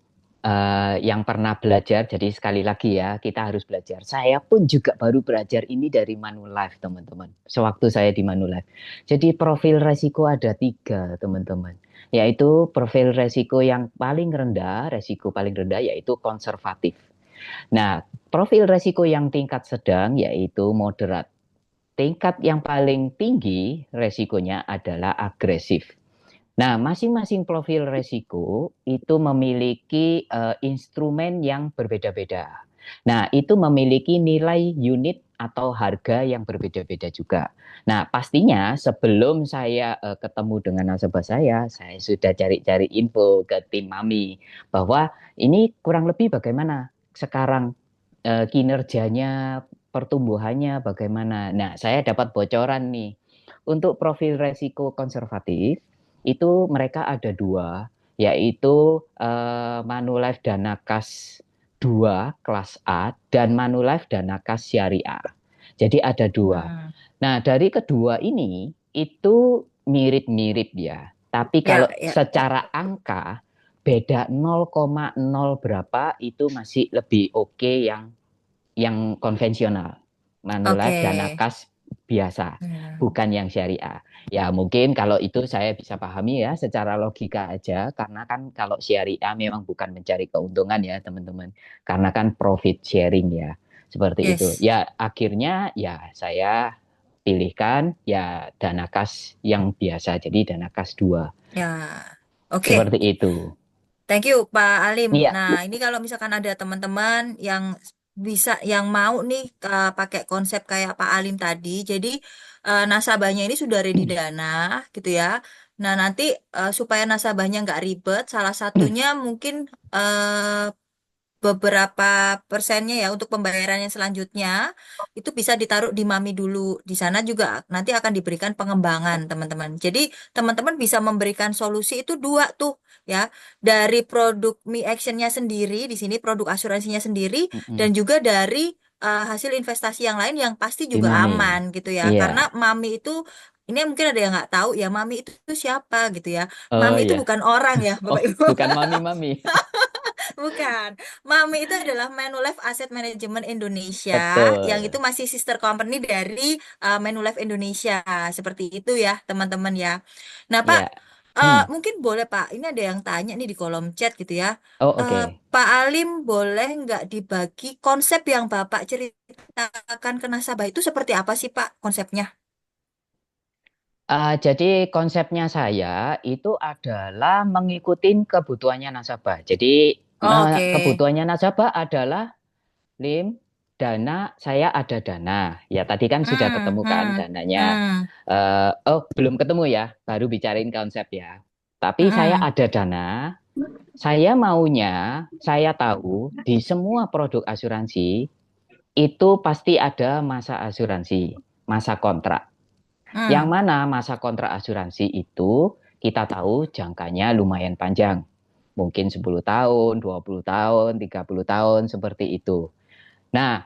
[SPEAKER 4] yang pernah belajar, jadi sekali lagi ya kita harus belajar. Saya pun juga baru belajar ini dari Manulife teman-teman. Sewaktu saya di Manulife. Jadi profil resiko ada 3 teman-teman. Yaitu profil resiko yang paling rendah, resiko paling rendah yaitu konservatif. Nah, profil resiko yang tingkat sedang yaitu moderat. Tingkat yang paling tinggi resikonya adalah agresif. Nah, masing-masing profil resiko itu memiliki instrumen yang berbeda-beda. Nah, itu memiliki nilai unit atau harga yang berbeda-beda juga. Nah, pastinya sebelum saya ketemu dengan nasabah saya sudah cari-cari info ke tim Mami bahwa ini kurang lebih bagaimana sekarang kinerjanya, pertumbuhannya bagaimana. Nah, saya dapat bocoran nih. Untuk profil resiko konservatif, itu mereka ada 2, yaitu Manulife Dana Kas 2 kelas A dan Manulife Dana Kas Syariah. Jadi ada 2.
[SPEAKER 2] Hmm.
[SPEAKER 4] Nah, dari kedua ini itu mirip-mirip ya. Tapi
[SPEAKER 2] Ya,
[SPEAKER 4] kalau
[SPEAKER 2] ya.
[SPEAKER 4] secara angka beda 0,0 berapa itu masih lebih oke yang konvensional.
[SPEAKER 2] Oke.
[SPEAKER 4] Manulife dan Akas biasa,
[SPEAKER 2] Hmm.
[SPEAKER 4] bukan yang syariah. Ya mungkin kalau itu saya bisa pahami ya secara logika aja, karena kan kalau syariah memang bukan mencari keuntungan ya teman-teman, karena kan profit sharing ya, seperti itu.
[SPEAKER 2] Yes.
[SPEAKER 4] Ya akhirnya ya saya pilihkan ya dana kas yang biasa, jadi dana kas 2,
[SPEAKER 2] Ya. Oke.
[SPEAKER 4] seperti itu.
[SPEAKER 2] Thank you Pak Alim.
[SPEAKER 4] Iya.
[SPEAKER 2] Nah, ini kalau misalkan ada teman-teman yang bisa yang mau nih pakai konsep kayak Pak Alim tadi, jadi nasabahnya ini sudah ready dana gitu ya. Nah, nanti supaya nasabahnya nggak ribet, salah satunya mungkin beberapa persennya ya untuk pembayaran yang selanjutnya itu bisa ditaruh di Mami dulu. Di sana juga nanti akan diberikan pengembangan, teman-teman. Jadi, teman-teman bisa memberikan solusi itu 2 tuh ya. Dari produk Mi Action-nya sendiri, di sini produk asuransinya sendiri dan
[SPEAKER 4] Mm-mm.
[SPEAKER 2] juga dari hasil investasi yang lain yang pasti
[SPEAKER 4] Di
[SPEAKER 2] juga
[SPEAKER 4] Mami.
[SPEAKER 2] aman gitu ya.
[SPEAKER 4] Iya.
[SPEAKER 2] Karena Mami itu ini mungkin ada yang nggak tahu ya, Mami itu siapa gitu ya.
[SPEAKER 4] Oh
[SPEAKER 2] Mami itu
[SPEAKER 4] ya.
[SPEAKER 2] bukan orang ya, Bapak
[SPEAKER 4] Oh,
[SPEAKER 2] Ibu.
[SPEAKER 4] bukan mami-mami.
[SPEAKER 2] Bukan. Mami itu adalah Manulife Asset Management Indonesia yang itu
[SPEAKER 4] Betul.
[SPEAKER 2] masih sister company dari Manulife Indonesia. Seperti itu ya, teman-teman ya. Nah, Pak,
[SPEAKER 4] Ya. Hmm.
[SPEAKER 2] mungkin boleh Pak, ini ada yang tanya nih di kolom chat gitu ya.
[SPEAKER 4] Oh,
[SPEAKER 2] Eh,
[SPEAKER 4] oke.
[SPEAKER 2] Pak Alim boleh nggak dibagi konsep yang Bapak ceritakan ke nasabah itu seperti apa sih Pak konsepnya?
[SPEAKER 4] Jadi konsepnya saya itu adalah mengikuti kebutuhannya nasabah. Jadi
[SPEAKER 2] Oh, oke.
[SPEAKER 4] kebutuhannya nasabah adalah Lim, dana, saya ada dana. Ya tadi kan sudah
[SPEAKER 2] Hmm,
[SPEAKER 4] ketemu kan
[SPEAKER 2] hmm,
[SPEAKER 4] dananya.
[SPEAKER 2] hmm,
[SPEAKER 4] Oh belum ketemu ya, baru bicarain konsep ya. Tapi saya
[SPEAKER 2] hmm.
[SPEAKER 4] ada dana, saya maunya, saya tahu di semua produk asuransi itu pasti ada masa asuransi, masa kontrak. Yang
[SPEAKER 2] Hmm.
[SPEAKER 4] mana masa kontrak asuransi itu kita tahu jangkanya lumayan panjang. Mungkin 10 tahun, 20 tahun, 30 tahun, seperti itu. Nah,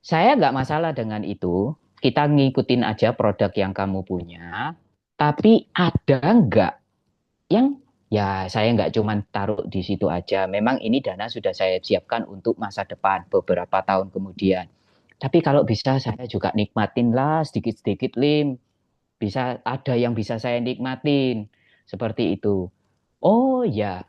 [SPEAKER 4] saya nggak masalah dengan itu. Kita ngikutin aja produk yang kamu punya. Tapi ada nggak yang ya saya nggak cuma taruh di situ aja. Memang ini dana sudah saya siapkan untuk masa depan beberapa tahun kemudian. Tapi kalau bisa saya juga nikmatin lah sedikit-sedikit Lim. Bisa ada yang bisa saya nikmatin seperti itu. Oh ya,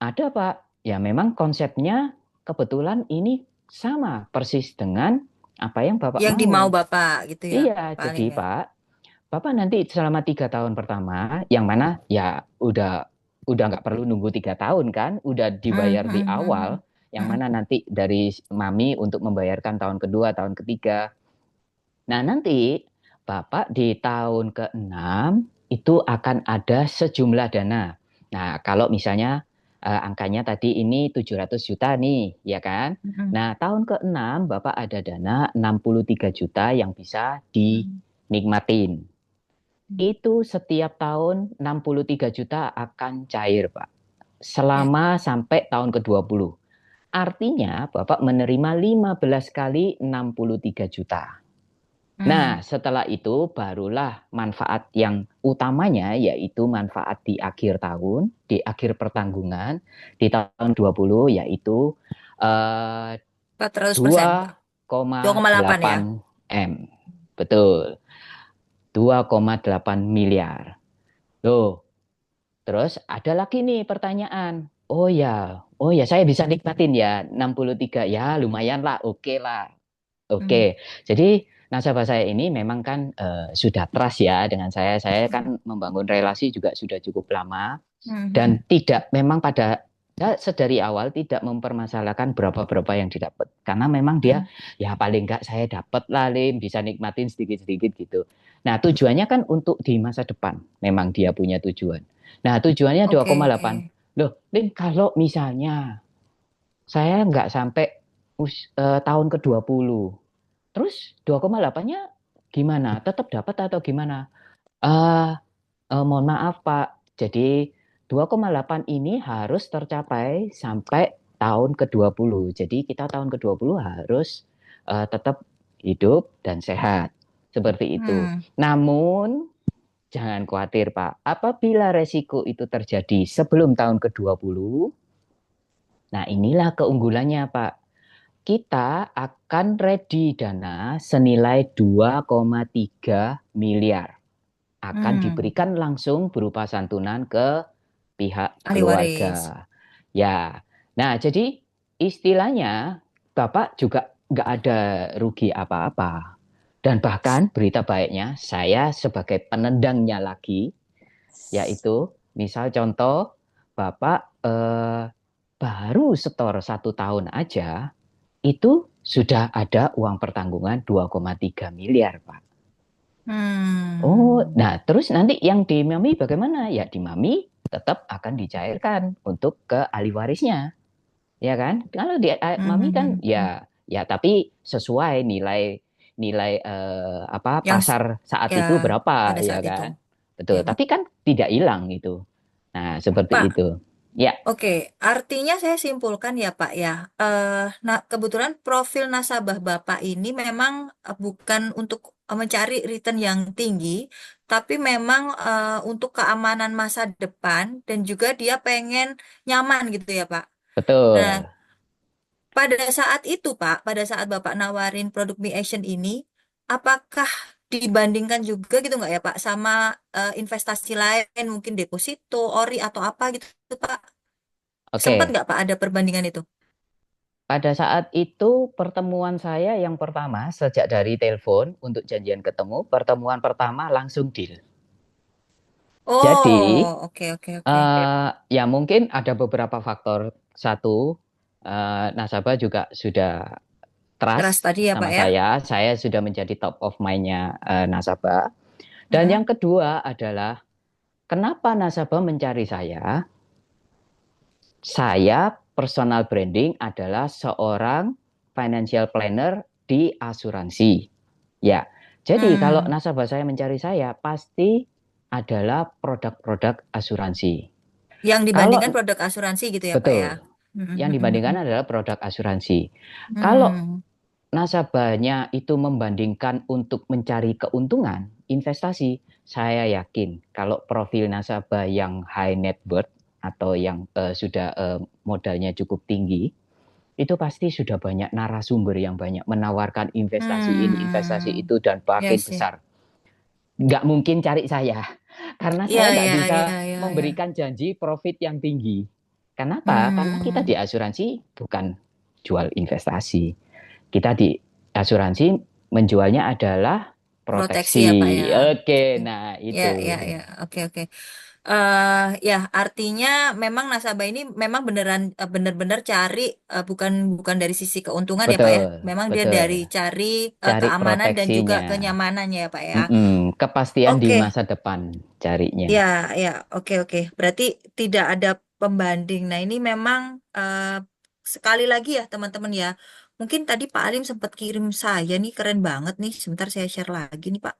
[SPEAKER 4] ada Pak. Ya memang konsepnya kebetulan ini sama persis dengan apa yang Bapak
[SPEAKER 2] Yang dimau
[SPEAKER 4] mau.
[SPEAKER 2] Bapak gitu ya,
[SPEAKER 4] Iya,
[SPEAKER 2] paling
[SPEAKER 4] jadi
[SPEAKER 2] ya.
[SPEAKER 4] Pak, Bapak nanti selama 3 tahun pertama, yang mana ya udah nggak perlu nunggu 3 tahun kan, udah
[SPEAKER 2] Hmm,
[SPEAKER 4] dibayar di
[SPEAKER 2] hmm, hmm, hmm.
[SPEAKER 4] awal, yang
[SPEAKER 2] Hmm.
[SPEAKER 4] mana nanti dari Mami untuk membayarkan tahun kedua, tahun ketiga. Nah nanti Bapak di tahun ke-6 itu akan ada sejumlah dana. Nah kalau misalnya angkanya tadi ini 700 juta nih, ya kan?
[SPEAKER 2] Hmm,
[SPEAKER 4] Nah tahun ke-6 Bapak ada dana 63 juta yang bisa
[SPEAKER 2] hmm,
[SPEAKER 4] dinikmatin.
[SPEAKER 2] hmm.
[SPEAKER 4] Itu setiap tahun 63 juta akan cair, Pak.
[SPEAKER 2] Ya.
[SPEAKER 4] Selama sampai tahun ke-20. Artinya Bapak menerima 15 kali 63 juta.
[SPEAKER 2] Hmm.
[SPEAKER 4] Nah, setelah itu barulah manfaat yang utamanya yaitu manfaat di akhir tahun, di akhir pertanggungan, di tahun 20 yaitu eh,
[SPEAKER 2] 400%, Pak. 2,8 ya.
[SPEAKER 4] 2,8 M. Betul, 2,8 miliar. Loh, terus ada lagi nih pertanyaan. Oh ya saya bisa nikmatin ya 63 ya lumayan lah, oke lah.
[SPEAKER 2] Hmm.
[SPEAKER 4] Oke, jadi nasabah saya ini memang kan sudah trust ya dengan saya. Saya kan membangun relasi juga sudah cukup lama
[SPEAKER 2] Hmm, hmm,
[SPEAKER 4] dan tidak memang pada sedari awal tidak mempermasalahkan berapa-berapa yang didapat. Karena memang dia
[SPEAKER 2] hmm.
[SPEAKER 4] ya paling enggak saya dapat lah Lim, bisa nikmatin sedikit-sedikit gitu. Nah, tujuannya kan untuk di masa depan. Memang dia punya tujuan. Nah, tujuannya
[SPEAKER 2] Oke.
[SPEAKER 4] 2,8. Loh, Lim, kalau misalnya saya nggak sampai tahun ke-20, terus 2,8-nya gimana? Tetap dapat atau gimana? Ah, mohon maaf Pak. Jadi 2,8 ini harus tercapai sampai tahun ke-20. Jadi kita tahun ke-20 harus tetap hidup dan sehat. Seperti itu.
[SPEAKER 2] Hmm.
[SPEAKER 4] Namun jangan khawatir Pak. Apabila resiko itu terjadi sebelum tahun ke-20, nah inilah keunggulannya Pak. Kita akan ready dana senilai 2,3 miliar. Akan
[SPEAKER 2] Hmm.
[SPEAKER 4] diberikan langsung berupa santunan ke pihak
[SPEAKER 2] Ahli waris.
[SPEAKER 4] keluarga. Ya, nah jadi istilahnya Bapak juga nggak ada rugi apa-apa. Dan bahkan berita baiknya saya sebagai penendangnya lagi, yaitu misal contoh Bapak baru setor 1 tahun aja, itu sudah ada uang pertanggungan 2,3 miliar, Pak. Oh,
[SPEAKER 2] Hmm.
[SPEAKER 4] nah terus nanti yang di Mami bagaimana? Ya di Mami tetap akan dicairkan untuk ke ahli warisnya, ya kan? Kalau di
[SPEAKER 2] Hmm,
[SPEAKER 4] Mami
[SPEAKER 2] hmm,
[SPEAKER 4] kan
[SPEAKER 2] hmm, hmm.
[SPEAKER 4] ya tapi sesuai nilai nilai apa
[SPEAKER 2] Yang
[SPEAKER 4] pasar saat
[SPEAKER 2] ya
[SPEAKER 4] itu berapa,
[SPEAKER 2] pada
[SPEAKER 4] ya
[SPEAKER 2] saat itu.
[SPEAKER 4] kan?
[SPEAKER 2] Ya,
[SPEAKER 4] Betul. Tapi kan tidak hilang itu. Nah, seperti
[SPEAKER 2] Pak.
[SPEAKER 4] itu. Ya,
[SPEAKER 2] Oke, artinya saya simpulkan ya Pak ya. Nah, kebetulan profil nasabah Bapak ini memang bukan untuk mencari return yang tinggi, tapi memang untuk keamanan masa depan dan juga dia pengen nyaman gitu ya Pak. Nah,
[SPEAKER 4] betul.
[SPEAKER 2] pada saat itu Pak, pada saat Bapak nawarin produk Mi Action ini, apakah dibandingkan juga gitu nggak ya Pak sama investasi lain, mungkin deposito, ori atau apa gitu Pak? Sempat
[SPEAKER 4] Oke.
[SPEAKER 2] nggak Pak ada perbandingan itu?
[SPEAKER 4] pada saat itu pertemuan saya yang pertama sejak dari telepon untuk janjian ketemu, pertemuan pertama langsung deal. Jadi
[SPEAKER 2] Oh, oke oke oke.
[SPEAKER 4] ya mungkin ada beberapa faktor. Satu, nasabah juga sudah
[SPEAKER 2] Trust
[SPEAKER 4] trust
[SPEAKER 2] tadi ya Pak
[SPEAKER 4] sama
[SPEAKER 2] ya.
[SPEAKER 4] saya sudah menjadi top of mind-nya nasabah. Dan
[SPEAKER 2] Mm-mm.
[SPEAKER 4] yang kedua adalah kenapa nasabah mencari saya? Saya personal branding adalah seorang financial planner di asuransi. Ya, jadi kalau
[SPEAKER 2] Hmm.
[SPEAKER 4] nasabah saya mencari saya pasti adalah produk-produk asuransi.
[SPEAKER 2] Yang dibandingkan
[SPEAKER 4] Kalau
[SPEAKER 2] produk asuransi gitu ya Pak ya.
[SPEAKER 4] betul, yang
[SPEAKER 2] Mm-mm.
[SPEAKER 4] dibandingkan adalah produk asuransi. Kalau
[SPEAKER 2] Hmm.
[SPEAKER 4] nasabahnya itu membandingkan untuk mencari keuntungan investasi, saya yakin kalau profil nasabah yang high net worth atau yang sudah modalnya cukup tinggi, itu pasti sudah banyak narasumber yang banyak menawarkan investasi ini, investasi
[SPEAKER 2] Hmm.
[SPEAKER 4] itu, dan
[SPEAKER 2] Ya
[SPEAKER 4] makin
[SPEAKER 2] sih.
[SPEAKER 4] besar. Nggak mungkin cari saya, karena
[SPEAKER 2] Iya
[SPEAKER 4] saya nggak
[SPEAKER 2] iya
[SPEAKER 4] bisa
[SPEAKER 2] iya iya iya.
[SPEAKER 4] memberikan janji profit yang tinggi. Kenapa? Karena kita
[SPEAKER 2] Hmm.
[SPEAKER 4] di asuransi bukan jual investasi. Kita di asuransi menjualnya adalah
[SPEAKER 2] Proteksi ya Pak ya.
[SPEAKER 4] proteksi. Oke,
[SPEAKER 2] Oke.
[SPEAKER 4] nah
[SPEAKER 2] Ya ya
[SPEAKER 4] itu.
[SPEAKER 2] ya. Oke oke. Ya artinya memang nasabah ini memang benar-benar cari bukan bukan dari sisi keuntungan ya Pak ya.
[SPEAKER 4] Betul,
[SPEAKER 2] Memang dia dari
[SPEAKER 4] betul.
[SPEAKER 2] cari
[SPEAKER 4] Cari
[SPEAKER 2] keamanan dan juga
[SPEAKER 4] proteksinya.
[SPEAKER 2] kenyamanannya ya Pak ya.
[SPEAKER 4] Kepastian di
[SPEAKER 2] Oke.
[SPEAKER 4] masa depan carinya.
[SPEAKER 2] Ya, ya, oke, oke. Berarti tidak ada pembanding. Nah, ini memang sekali lagi ya, teman-teman ya. Mungkin tadi Pak Alim sempat kirim saya nih, keren banget nih. Sebentar saya share lagi nih, Pak.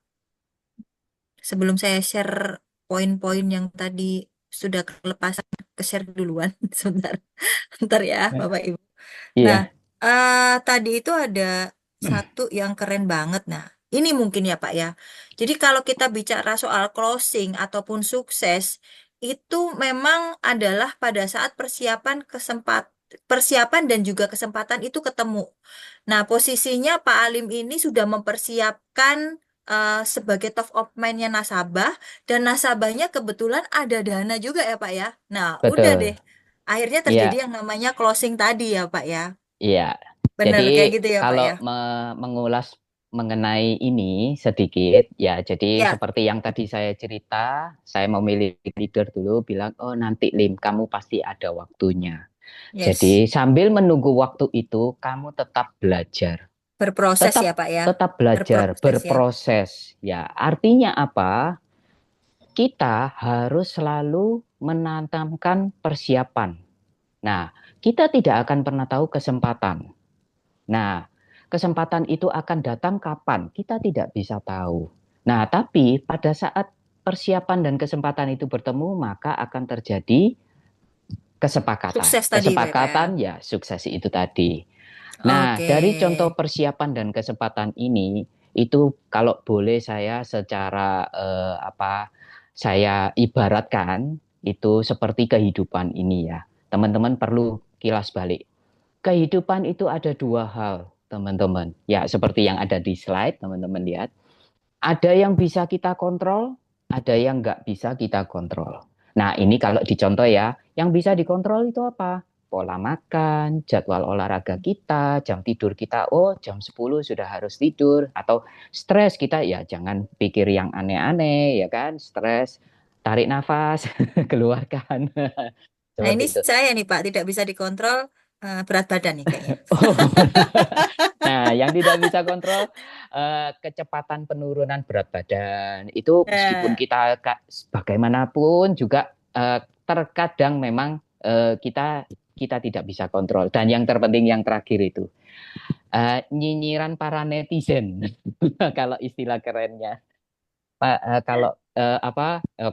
[SPEAKER 2] Sebelum saya share poin-poin yang tadi sudah kelepasan, ke share duluan. Sebentar, sebentar ya, Bapak Ibu. Nah,
[SPEAKER 4] Iya.
[SPEAKER 2] tadi itu ada satu yang keren banget. Nah, ini mungkin ya Pak ya. Jadi kalau kita bicara soal closing ataupun sukses, itu memang adalah pada saat persiapan dan juga kesempatan itu ketemu. Nah, posisinya Pak Alim ini sudah mempersiapkan sebagai top of mind-nya nasabah dan nasabahnya kebetulan ada dana juga ya Pak ya. Nah, udah deh.
[SPEAKER 4] Betul.
[SPEAKER 2] Akhirnya terjadi
[SPEAKER 4] Iya,
[SPEAKER 2] yang namanya closing tadi ya Pak ya.
[SPEAKER 4] iya.
[SPEAKER 2] Benar
[SPEAKER 4] Jadi
[SPEAKER 2] kayak gitu ya Pak
[SPEAKER 4] kalau
[SPEAKER 2] ya.
[SPEAKER 4] mengulas mengenai ini sedikit, ya jadi
[SPEAKER 2] Ya,
[SPEAKER 4] seperti yang tadi saya cerita, saya memilih leader dulu bilang, oh nanti Lim, kamu pasti ada waktunya.
[SPEAKER 2] yes.
[SPEAKER 4] Jadi sambil menunggu waktu itu, kamu tetap belajar,
[SPEAKER 2] Berproses ya
[SPEAKER 4] tetap
[SPEAKER 2] Pak ya.
[SPEAKER 4] tetap belajar,
[SPEAKER 2] Berproses ya.
[SPEAKER 4] berproses. Ya, artinya apa? Kita harus selalu menanamkan persiapan. Nah, kita tidak akan pernah tahu kesempatan. Nah, kesempatan itu akan datang kapan? Kita tidak bisa tahu. Nah, tapi pada saat persiapan dan kesempatan itu bertemu, maka akan terjadi kesepakatan.
[SPEAKER 2] Sukses tadi Pak ya.
[SPEAKER 4] Kesepakatan ya sukses itu tadi. Nah,
[SPEAKER 2] Oke.
[SPEAKER 4] dari contoh persiapan dan kesempatan ini, itu kalau boleh saya secara saya ibaratkan itu seperti kehidupan ini ya. Teman-teman perlu kilas balik. Kehidupan itu ada dua hal, teman-teman. Ya, seperti yang ada di slide, teman-teman lihat. Ada yang bisa kita kontrol, ada yang nggak bisa kita kontrol. Nah, ini kalau dicontoh ya, yang bisa dikontrol itu apa? Pola makan, jadwal olahraga kita, jam tidur kita, oh jam 10 sudah harus tidur. Atau stres kita, ya jangan pikir yang aneh-aneh, ya kan? Stres, tarik nafas, keluarkan.
[SPEAKER 2] Nah ini
[SPEAKER 4] Seperti itu.
[SPEAKER 2] saya nih Pak tidak bisa dikontrol berat badan nih kayaknya.
[SPEAKER 4] Oh, nah, yang tidak bisa kontrol kecepatan penurunan berat badan itu meskipun
[SPEAKER 2] Nah,
[SPEAKER 4] kita bagaimanapun juga terkadang memang kita kita tidak bisa kontrol. Dan yang terpenting yang terakhir itu nyinyiran para netizen kalau istilah kerennya. Kalau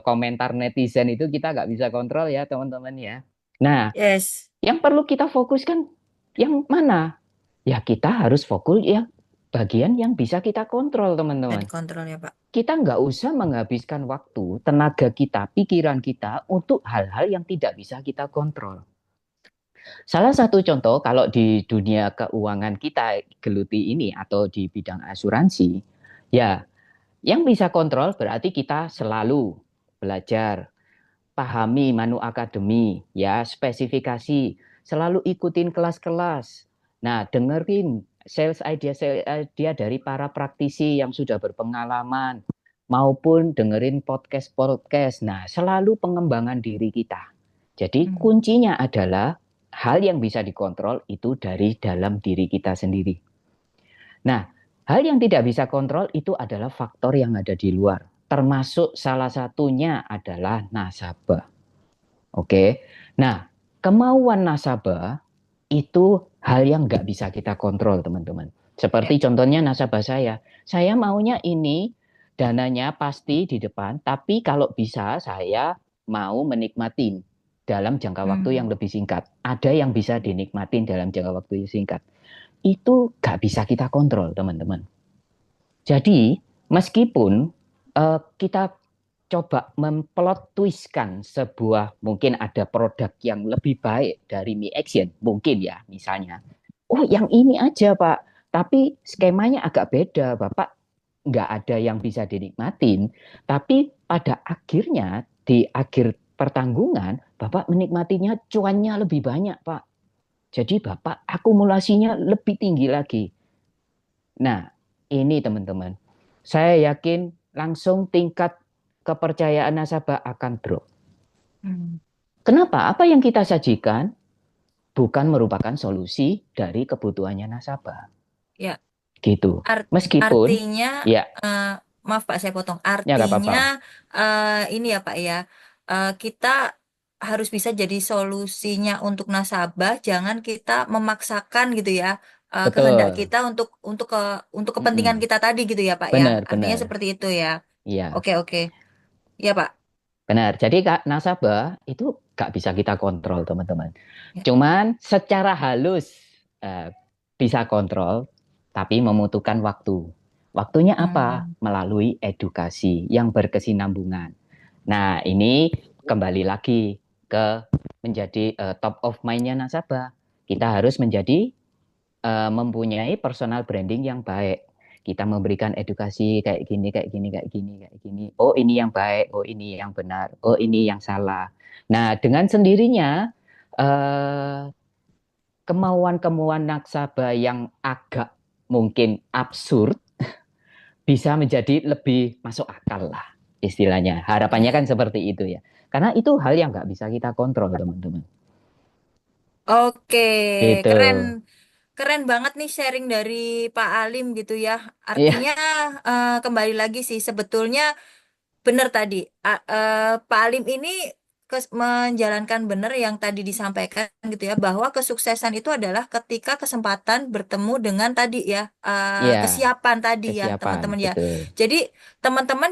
[SPEAKER 4] komentar netizen itu kita nggak bisa kontrol ya teman-teman ya. Nah,
[SPEAKER 2] yes.
[SPEAKER 4] yang perlu kita fokuskan yang mana? Ya kita harus fokus ya bagian yang bisa kita kontrol
[SPEAKER 2] Bisa
[SPEAKER 4] teman-teman.
[SPEAKER 2] dikontrol ya Pak.
[SPEAKER 4] Kita nggak usah menghabiskan waktu, tenaga kita, pikiran kita untuk hal-hal yang tidak bisa kita kontrol. Salah satu contoh kalau di dunia keuangan kita geluti ini atau di bidang asuransi, ya yang bisa kontrol berarti kita selalu belajar, pahami Manu Academy, ya spesifikasi, selalu ikutin kelas-kelas, Nah, dengerin sales idea dari para praktisi yang sudah berpengalaman, maupun dengerin podcast-podcast. Nah, selalu pengembangan diri kita. Jadi
[SPEAKER 2] Hmm.
[SPEAKER 4] kuncinya adalah hal yang bisa dikontrol itu dari dalam diri kita sendiri. Nah, hal yang tidak bisa kontrol itu adalah faktor yang ada di luar. Termasuk salah satunya adalah nasabah. Oke. Nah, kemauan nasabah itu hal yang nggak bisa kita kontrol, teman-teman.
[SPEAKER 2] Ya.
[SPEAKER 4] Seperti contohnya nasabah saya maunya ini, dananya pasti di depan, tapi kalau bisa saya mau menikmatin dalam jangka waktu yang
[SPEAKER 2] Hmm.
[SPEAKER 4] lebih singkat. Ada yang bisa dinikmatin dalam jangka waktu yang singkat. Itu nggak bisa kita kontrol, teman-teman. Jadi, meskipun kita coba memplot twistkan sebuah, mungkin ada produk yang lebih baik dari Mi Action, mungkin ya, misalnya. Oh, yang ini aja, Pak. Tapi skemanya agak beda, Bapak. Nggak ada yang bisa dinikmatin. Tapi pada akhirnya, di akhir pertanggungan, Bapak menikmatinya cuannya lebih banyak, Pak. Jadi Bapak akumulasinya lebih tinggi lagi. Nah, ini teman-teman. Saya yakin langsung tingkat kepercayaan nasabah akan drop.
[SPEAKER 2] Hmm.
[SPEAKER 4] Kenapa? Apa yang kita sajikan bukan merupakan solusi dari kebutuhannya nasabah.
[SPEAKER 2] Ya.
[SPEAKER 4] Gitu. Meskipun,
[SPEAKER 2] Artinya,
[SPEAKER 4] ya,
[SPEAKER 2] maaf Pak, saya potong.
[SPEAKER 4] ya nggak apa-apa.
[SPEAKER 2] Artinya, ini ya Pak ya, kita harus bisa jadi solusinya untuk nasabah. Jangan kita memaksakan gitu ya, kehendak
[SPEAKER 4] Betul.
[SPEAKER 2] kita untuk kepentingan
[SPEAKER 4] Mm-mm.
[SPEAKER 2] kita tadi gitu ya Pak ya.
[SPEAKER 4] Benar,
[SPEAKER 2] Artinya
[SPEAKER 4] benar.
[SPEAKER 2] seperti itu ya.
[SPEAKER 4] Iya,
[SPEAKER 2] Oke oke, ya Pak.
[SPEAKER 4] benar. Jadi nasabah itu nggak bisa kita kontrol, teman-teman.
[SPEAKER 2] Ya.
[SPEAKER 4] Cuman secara halus bisa kontrol, tapi membutuhkan waktu. Waktunya apa?
[SPEAKER 2] Hmm.
[SPEAKER 4] Melalui edukasi yang berkesinambungan. Nah, ini kembali lagi ke menjadi top of mind-nya nasabah. Kita harus menjadi mempunyai personal branding yang baik. Kita memberikan edukasi kayak gini, kayak gini, kayak gini, kayak gini. Oh, ini yang baik, oh ini yang benar, oh ini yang salah. Nah, dengan sendirinya kemauan-kemauan nasabah yang agak mungkin absurd bisa menjadi lebih masuk akal lah istilahnya. Harapannya kan
[SPEAKER 2] Ya.
[SPEAKER 4] seperti itu ya. Karena itu hal yang nggak bisa kita kontrol, teman-teman.
[SPEAKER 2] Oke,
[SPEAKER 4] Gitu.
[SPEAKER 2] keren. Keren banget nih sharing dari Pak Alim gitu ya.
[SPEAKER 4] Iya,
[SPEAKER 2] Artinya, kembali lagi sih sebetulnya benar tadi. Pak Alim ini menjalankan benar yang tadi disampaikan gitu ya, bahwa kesuksesan itu adalah ketika kesempatan bertemu dengan tadi ya,
[SPEAKER 4] iya,
[SPEAKER 2] kesiapan tadi ya
[SPEAKER 4] kesiapan,
[SPEAKER 2] teman-teman ya.
[SPEAKER 4] betul.
[SPEAKER 2] Jadi teman-teman,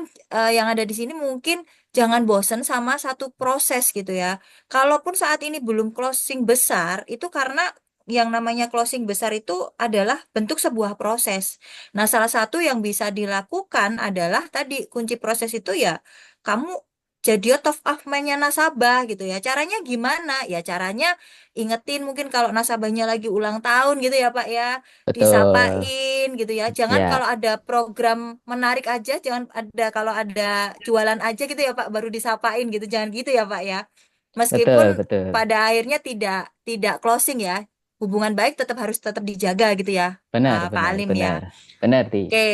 [SPEAKER 2] yang ada di sini mungkin jangan bosen sama satu proses gitu ya. Kalaupun saat ini belum closing besar, itu karena yang namanya closing besar itu adalah bentuk sebuah proses. Nah, salah satu yang bisa dilakukan adalah tadi kunci proses itu ya, kamu jadi top of mind-nya nasabah gitu ya. Caranya gimana? Ya caranya ingetin mungkin kalau nasabahnya lagi ulang tahun gitu ya Pak ya,
[SPEAKER 4] Betul.
[SPEAKER 2] disapain gitu ya. Jangan
[SPEAKER 4] Ya,
[SPEAKER 2] kalau ada program menarik aja, jangan ada kalau ada jualan aja gitu ya Pak, baru disapain gitu. Jangan gitu ya Pak ya.
[SPEAKER 4] betul,
[SPEAKER 2] Meskipun
[SPEAKER 4] betul.
[SPEAKER 2] pada akhirnya tidak closing ya, hubungan baik tetap dijaga gitu ya,
[SPEAKER 4] Benar,
[SPEAKER 2] Pak
[SPEAKER 4] benar,
[SPEAKER 2] Alim ya.
[SPEAKER 4] benar. Benar, Ti.
[SPEAKER 2] Oke,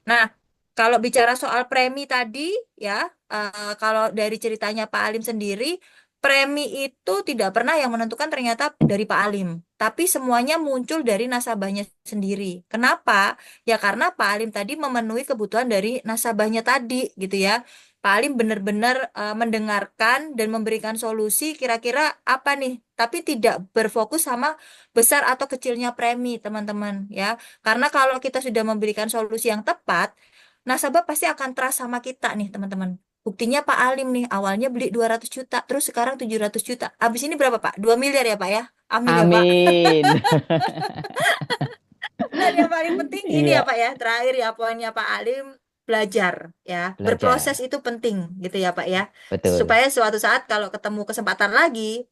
[SPEAKER 2] nah kalau bicara soal premi tadi ya, kalau dari ceritanya Pak Alim sendiri, premi itu tidak pernah yang menentukan ternyata dari Pak Alim, tapi semuanya muncul dari nasabahnya sendiri. Kenapa? Ya karena Pak Alim tadi memenuhi kebutuhan dari nasabahnya tadi gitu ya. Pak Alim benar-benar mendengarkan dan memberikan solusi kira-kira apa nih, tapi tidak berfokus sama besar atau kecilnya premi, teman-teman ya. Karena kalau kita sudah memberikan solusi yang tepat, nasabah pasti akan trust sama kita nih, teman-teman. Buktinya Pak Alim nih, awalnya beli 200 juta, terus sekarang 700 juta. Habis ini berapa, Pak? 2 miliar ya, Pak ya? Amin ya, Pak.
[SPEAKER 4] Amin.
[SPEAKER 2] Dan yang paling penting ini ya,
[SPEAKER 4] Iya,
[SPEAKER 2] Pak ya, terakhir ya poinnya Pak Alim, belajar ya. Berproses
[SPEAKER 4] belajar.
[SPEAKER 2] itu penting gitu ya, Pak ya.
[SPEAKER 4] Betul.
[SPEAKER 2] Supaya suatu saat kalau ketemu kesempatan lagi,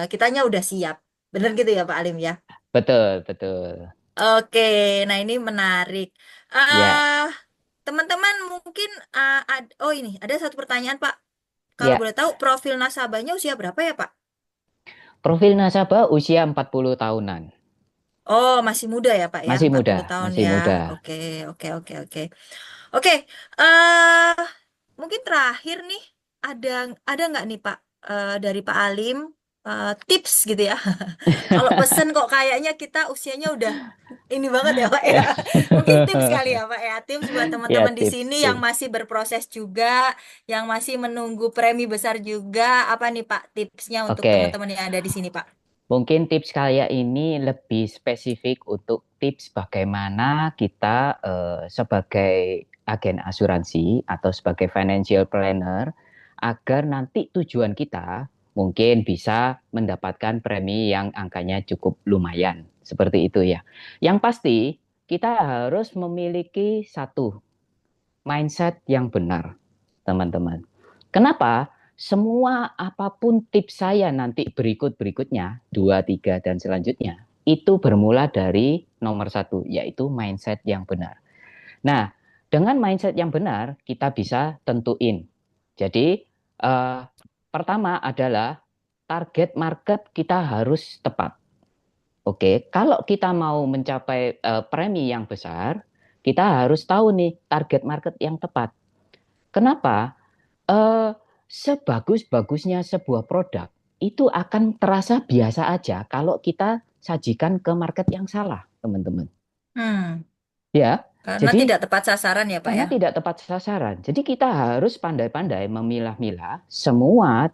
[SPEAKER 2] kitanya udah siap. Bener gitu ya, Pak Alim ya?
[SPEAKER 4] Betul, betul.
[SPEAKER 2] Oke, nah ini menarik.
[SPEAKER 4] Ya,
[SPEAKER 2] eh Teman-teman mungkin, oh ini ada satu pertanyaan Pak. Kalau
[SPEAKER 4] ya.
[SPEAKER 2] boleh tahu profil nasabahnya usia berapa ya Pak?
[SPEAKER 4] Profil nasabah usia 40 tahunan.
[SPEAKER 2] Oh, masih muda ya, Pak ya,
[SPEAKER 4] Masih
[SPEAKER 2] 40
[SPEAKER 4] muda,
[SPEAKER 2] tahun
[SPEAKER 4] masih
[SPEAKER 2] ya.
[SPEAKER 4] muda.
[SPEAKER 2] Oke, oke, oke, oke. Oke, eh mungkin terakhir nih, ada ada nggak nih Pak, dari Pak Alim, tips gitu ya? Kalau pesen kok kayaknya kita usianya udah ini banget ya Pak ya. Mungkin tips kali ya Pak ya, tips buat
[SPEAKER 4] Ya,
[SPEAKER 2] teman-teman di
[SPEAKER 4] tips,
[SPEAKER 2] sini yang
[SPEAKER 4] tips.
[SPEAKER 2] masih berproses juga, yang masih menunggu premi besar juga. Apa nih Pak tipsnya untuk
[SPEAKER 4] Oke.
[SPEAKER 2] teman-teman yang ada di sini Pak?
[SPEAKER 4] Mungkin tips kalian ini lebih spesifik untuk tips bagaimana kita sebagai agen asuransi atau sebagai financial planner agar nanti tujuan kita mungkin bisa mendapatkan premi yang angkanya cukup lumayan. Seperti itu ya. Yang pasti kita harus memiliki satu mindset yang benar, teman-teman. Kenapa? Semua apapun tips saya nanti berikutnya, 2, 3, dan selanjutnya, itu bermula dari nomor satu, yaitu mindset yang benar. Nah, dengan mindset yang benar, kita bisa tentuin. Jadi, pertama adalah target market kita harus tepat. Oke, kalau kita mau mencapai premi yang besar, kita harus tahu nih target market yang tepat. Kenapa? Sebagus-bagusnya sebuah produk itu akan terasa biasa aja kalau kita sajikan ke market yang salah, teman-teman.
[SPEAKER 2] Hmm,
[SPEAKER 4] Ya,
[SPEAKER 2] karena
[SPEAKER 4] jadi
[SPEAKER 2] tidak tepat sasaran ya Pak
[SPEAKER 4] karena
[SPEAKER 2] ya.
[SPEAKER 4] tidak tepat sasaran. Jadi kita harus pandai-pandai memilah-milah semua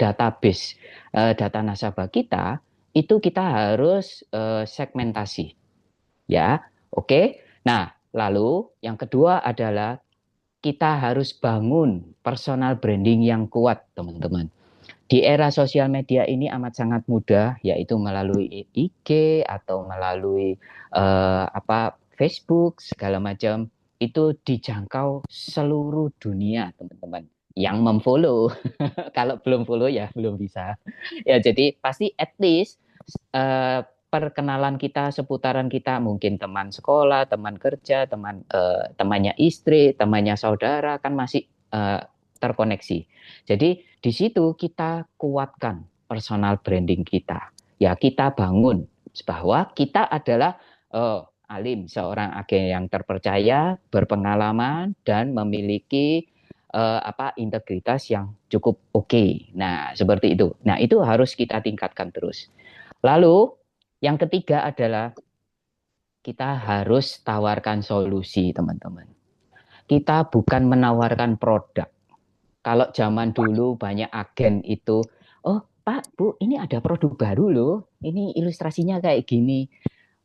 [SPEAKER 4] database data nasabah kita itu kita harus segmentasi, ya. Oke. Nah, lalu yang kedua adalah kita harus bangun personal branding yang kuat, teman-teman. Di era sosial media ini amat sangat mudah, yaitu melalui IG atau melalui Facebook segala macam itu dijangkau seluruh dunia, teman-teman. Yang memfollow, kalau belum follow ya belum bisa. Ya jadi pasti at least perkenalan kita, seputaran kita, mungkin teman sekolah, teman kerja, temannya istri, temannya saudara kan masih terkoneksi. Jadi di situ kita kuatkan personal branding kita. Ya kita bangun bahwa kita adalah Alim, seorang agen yang terpercaya, berpengalaman dan memiliki integritas yang cukup oke. Nah, seperti itu. Nah, itu harus kita tingkatkan terus. Lalu yang ketiga adalah kita harus tawarkan solusi, teman-teman. Kita bukan menawarkan produk. Kalau zaman dulu banyak agen itu, oh Pak, Bu, ini ada produk baru loh. Ini ilustrasinya kayak gini.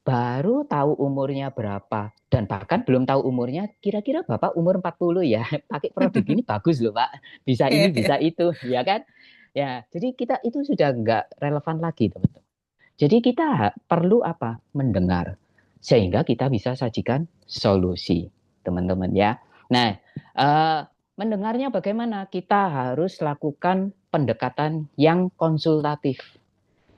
[SPEAKER 4] Baru tahu umurnya berapa. Dan bahkan belum tahu umurnya, kira-kira Bapak umur 40 ya. Pakai produk ini bagus loh Pak. Bisa ini, bisa itu. Ya kan? Ya, jadi kita itu sudah nggak relevan lagi, teman-teman. Jadi kita perlu apa? Mendengar. Sehingga kita bisa sajikan solusi, teman-teman ya. Nah, mendengarnya bagaimana? Kita harus lakukan pendekatan yang konsultatif.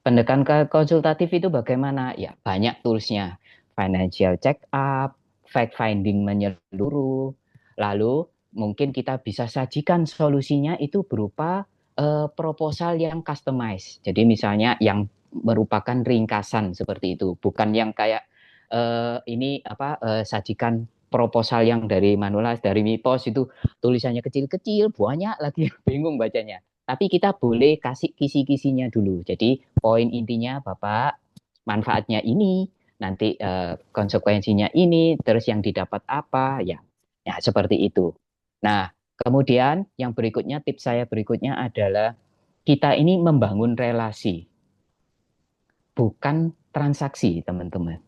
[SPEAKER 4] Pendekatan konsultatif itu bagaimana? Ya, banyak toolsnya. Financial check up, fact finding menyeluruh. Lalu mungkin kita bisa sajikan solusinya itu berupa proposal yang customized. Jadi misalnya yang merupakan ringkasan seperti itu, bukan yang kayak sajikan proposal yang dari Manulas, dari Mipos itu tulisannya kecil-kecil, banyak lagi bingung bacanya. Tapi kita boleh kasih kisi-kisinya dulu. Jadi poin intinya Bapak, manfaatnya ini, nanti konsekuensinya ini, terus yang didapat apa, ya, ya seperti itu. Nah, kemudian yang berikutnya, tips saya berikutnya adalah kita ini membangun relasi, bukan transaksi, teman-teman.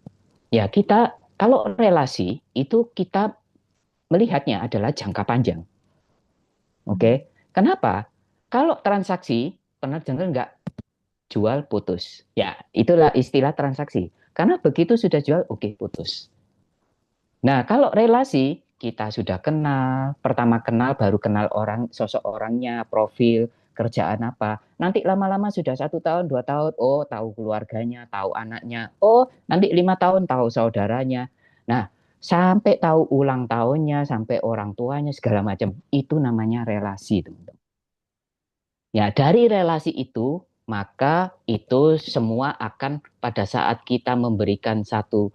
[SPEAKER 4] Ya, kita kalau relasi itu kita melihatnya adalah jangka panjang. Oke, kenapa? Kalau transaksi, pernah dengar nggak? Jual putus. Ya, itulah istilah transaksi. Karena begitu sudah jual, oke, putus. Nah, kalau relasi, kita sudah kenal, pertama kenal, baru kenal orang, sosok orangnya, profil, kerjaan apa. Nanti lama-lama sudah 1 tahun, 2 tahun, oh tahu keluarganya, tahu anaknya. Oh, nanti 5 tahun tahu saudaranya. Nah, sampai tahu ulang tahunnya, sampai orang tuanya, segala macam. Itu namanya relasi, teman-teman. Ya, dari relasi itu maka itu semua akan pada saat kita memberikan satu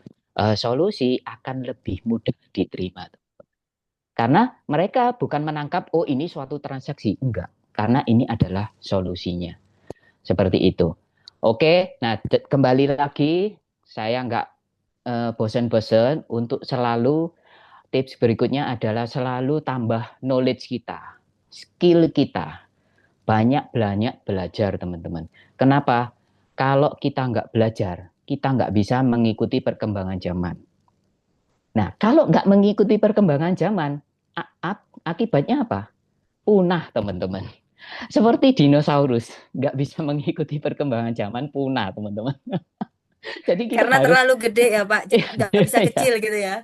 [SPEAKER 4] solusi akan lebih mudah diterima. Karena mereka bukan menangkap, oh ini suatu transaksi. Enggak, karena ini adalah solusinya. Seperti itu. Oke, nah kembali lagi, saya nggak bosan-bosan untuk selalu, tips berikutnya adalah selalu tambah knowledge kita, skill kita. Banyak-banyak belajar, teman-teman. Kenapa? Kalau kita nggak belajar, kita nggak bisa mengikuti perkembangan zaman. Nah, kalau nggak mengikuti perkembangan zaman, akibatnya apa? Punah, teman-teman. Seperti dinosaurus, nggak bisa mengikuti perkembangan zaman, punah, teman-teman. Jadi kita
[SPEAKER 2] Karena
[SPEAKER 4] harus,
[SPEAKER 2] terlalu gede ya Pak, nggak bisa
[SPEAKER 4] ya,
[SPEAKER 2] kecil gitu ya.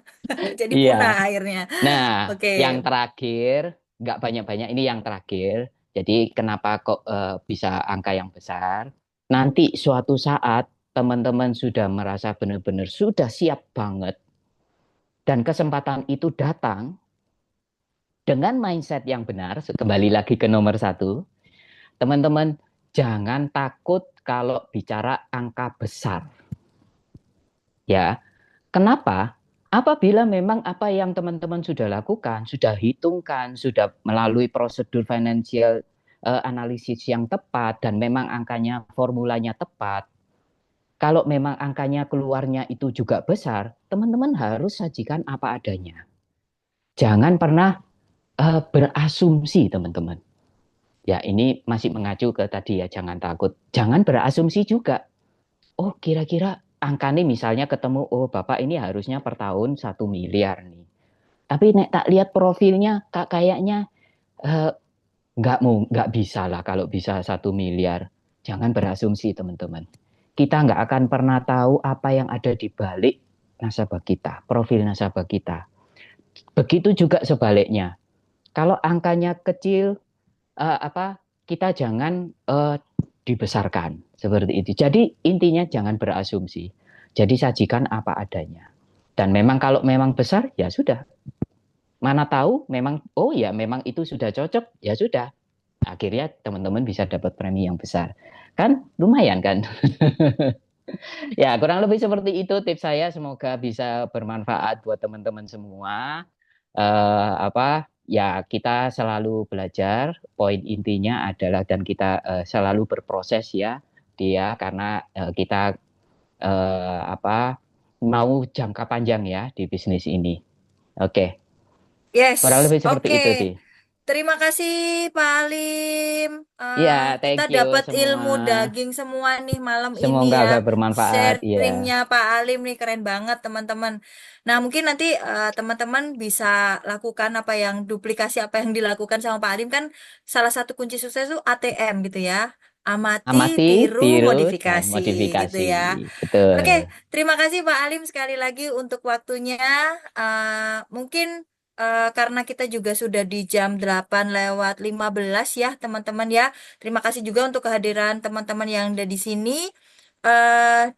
[SPEAKER 2] Jadi punah
[SPEAKER 4] iya.
[SPEAKER 2] akhirnya.
[SPEAKER 4] Nah, yang
[SPEAKER 2] Oke.
[SPEAKER 4] terakhir, nggak banyak-banyak, ini yang terakhir. Jadi kenapa kok bisa angka yang besar? Nanti suatu saat teman-teman sudah merasa benar-benar sudah siap banget, dan kesempatan itu datang dengan mindset yang benar, kembali lagi ke nomor 1, teman-teman jangan takut kalau bicara angka besar. Ya, kenapa? Apabila memang apa yang teman-teman sudah lakukan, sudah hitungkan, sudah melalui prosedur financial analisis yang tepat, dan memang angkanya, formulanya tepat, kalau memang angkanya keluarnya itu juga besar, teman-teman harus sajikan apa adanya. Jangan pernah berasumsi, teman-teman. Ya, ini masih mengacu ke tadi ya, jangan takut. Jangan berasumsi juga. Oh, kira-kira angka ini misalnya ketemu, oh Bapak ini harusnya per tahun 1 miliar nih. Tapi nek tak lihat profilnya, kayaknya nggak bisa lah kalau bisa 1 miliar. Jangan berasumsi, teman-teman. Kita nggak akan pernah tahu apa yang ada di balik nasabah kita, profil nasabah kita. Begitu juga sebaliknya. Kalau angkanya kecil, kita jangan dibesarkan seperti itu. Jadi intinya jangan berasumsi. Jadi sajikan apa adanya. Dan memang kalau memang besar, ya sudah. Mana tahu memang, oh ya memang itu sudah cocok, ya sudah. Akhirnya teman-teman bisa dapat premi yang besar. Kan lumayan kan? Ya, kurang lebih seperti itu tips saya. Semoga bisa bermanfaat buat teman-teman semua. Ya kita selalu belajar. Poin intinya adalah, dan kita selalu berproses ya, dia, karena kita mau jangka panjang ya di bisnis ini. Oke, kurang
[SPEAKER 2] Yes,
[SPEAKER 4] lebih seperti
[SPEAKER 2] oke.
[SPEAKER 4] itu sih.
[SPEAKER 2] Terima kasih Pak Alim.
[SPEAKER 4] Iya,
[SPEAKER 2] Kita
[SPEAKER 4] thank you
[SPEAKER 2] dapat
[SPEAKER 4] semua.
[SPEAKER 2] ilmu daging semua nih malam ini
[SPEAKER 4] Semoga
[SPEAKER 2] ya.
[SPEAKER 4] bermanfaat. Iya.
[SPEAKER 2] Sharingnya Pak Alim nih keren banget teman-teman. Nah mungkin nanti teman-teman bisa lakukan apa yang duplikasi apa yang dilakukan sama Pak Alim kan salah satu kunci sukses itu ATM gitu ya. Amati,
[SPEAKER 4] Amati,
[SPEAKER 2] tiru,
[SPEAKER 4] tiru, dan
[SPEAKER 2] modifikasi gitu
[SPEAKER 4] modifikasi.
[SPEAKER 2] ya. Oke,
[SPEAKER 4] Betul.
[SPEAKER 2] terima kasih Pak Alim sekali lagi untuk waktunya. Mungkin karena kita juga sudah di jam 8:15 ya, teman-teman ya. Terima kasih juga untuk kehadiran teman-teman yang ada di sini.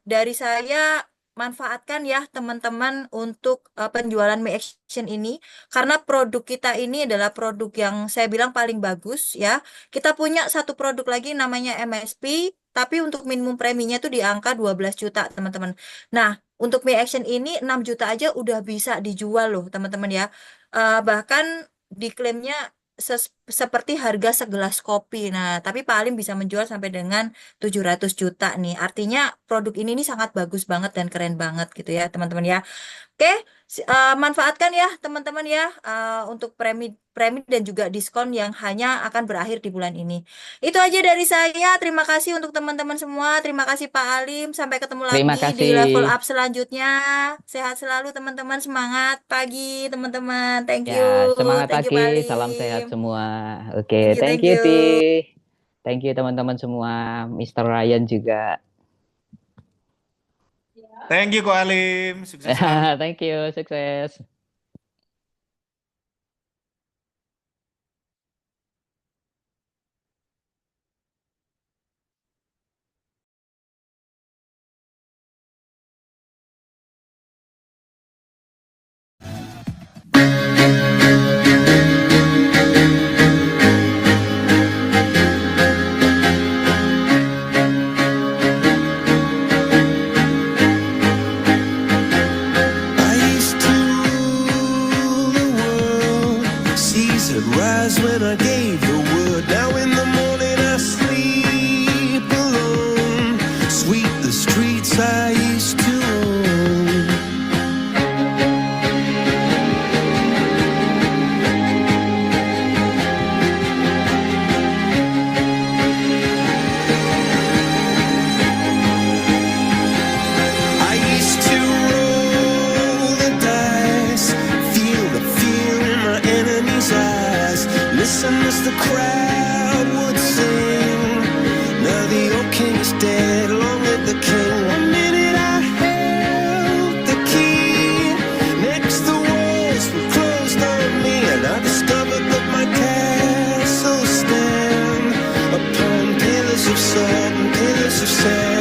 [SPEAKER 2] Dari saya manfaatkan ya teman-teman untuk penjualan Me Action ini karena produk kita ini adalah produk yang saya bilang paling bagus ya. Kita punya satu produk lagi namanya MSP, tapi untuk minimum preminya tuh di angka 12 juta, teman-teman. Nah, untuk Me Action ini 6 juta aja udah bisa dijual loh, teman-teman ya. Bahkan diklaimnya seperti harga segelas kopi. Nah, tapi Pak Alim bisa menjual sampai dengan 700 juta nih. Artinya produk ini nih sangat bagus banget dan keren banget gitu ya, teman-teman ya. Oke, manfaatkan ya teman-teman ya untuk premi premi dan juga diskon yang hanya akan berakhir di bulan ini. Itu aja dari saya. Terima kasih untuk teman-teman semua. Terima kasih Pak Alim. Sampai ketemu
[SPEAKER 4] Terima
[SPEAKER 2] lagi di
[SPEAKER 4] kasih.
[SPEAKER 2] level up selanjutnya. Sehat selalu teman-teman. Semangat pagi teman-teman. Thank you.
[SPEAKER 4] Ya, semangat
[SPEAKER 2] Thank you
[SPEAKER 4] pagi,
[SPEAKER 2] Pak
[SPEAKER 4] salam sehat
[SPEAKER 2] Alim.
[SPEAKER 4] semua. Oke,
[SPEAKER 2] Thank you,
[SPEAKER 4] thank
[SPEAKER 2] thank
[SPEAKER 4] you,
[SPEAKER 2] you.
[SPEAKER 4] Di. Thank you teman-teman semua. Mr. Ryan juga.
[SPEAKER 1] Thank you Ko Alim. Sukses selalu.
[SPEAKER 4] Thank you, sukses.
[SPEAKER 5] rise when I gave the word. Now in the morning I sleep alone. Sweep the streets I used to own. I used to roll the dice, feel the fear in my enemy's eyes. Listen as the crowd would sing. Now the old king is dead, long live the king. One minute I held the key, next the walls were closed on me, and I discovered that my castle stand upon pillars of salt and pillars of sand.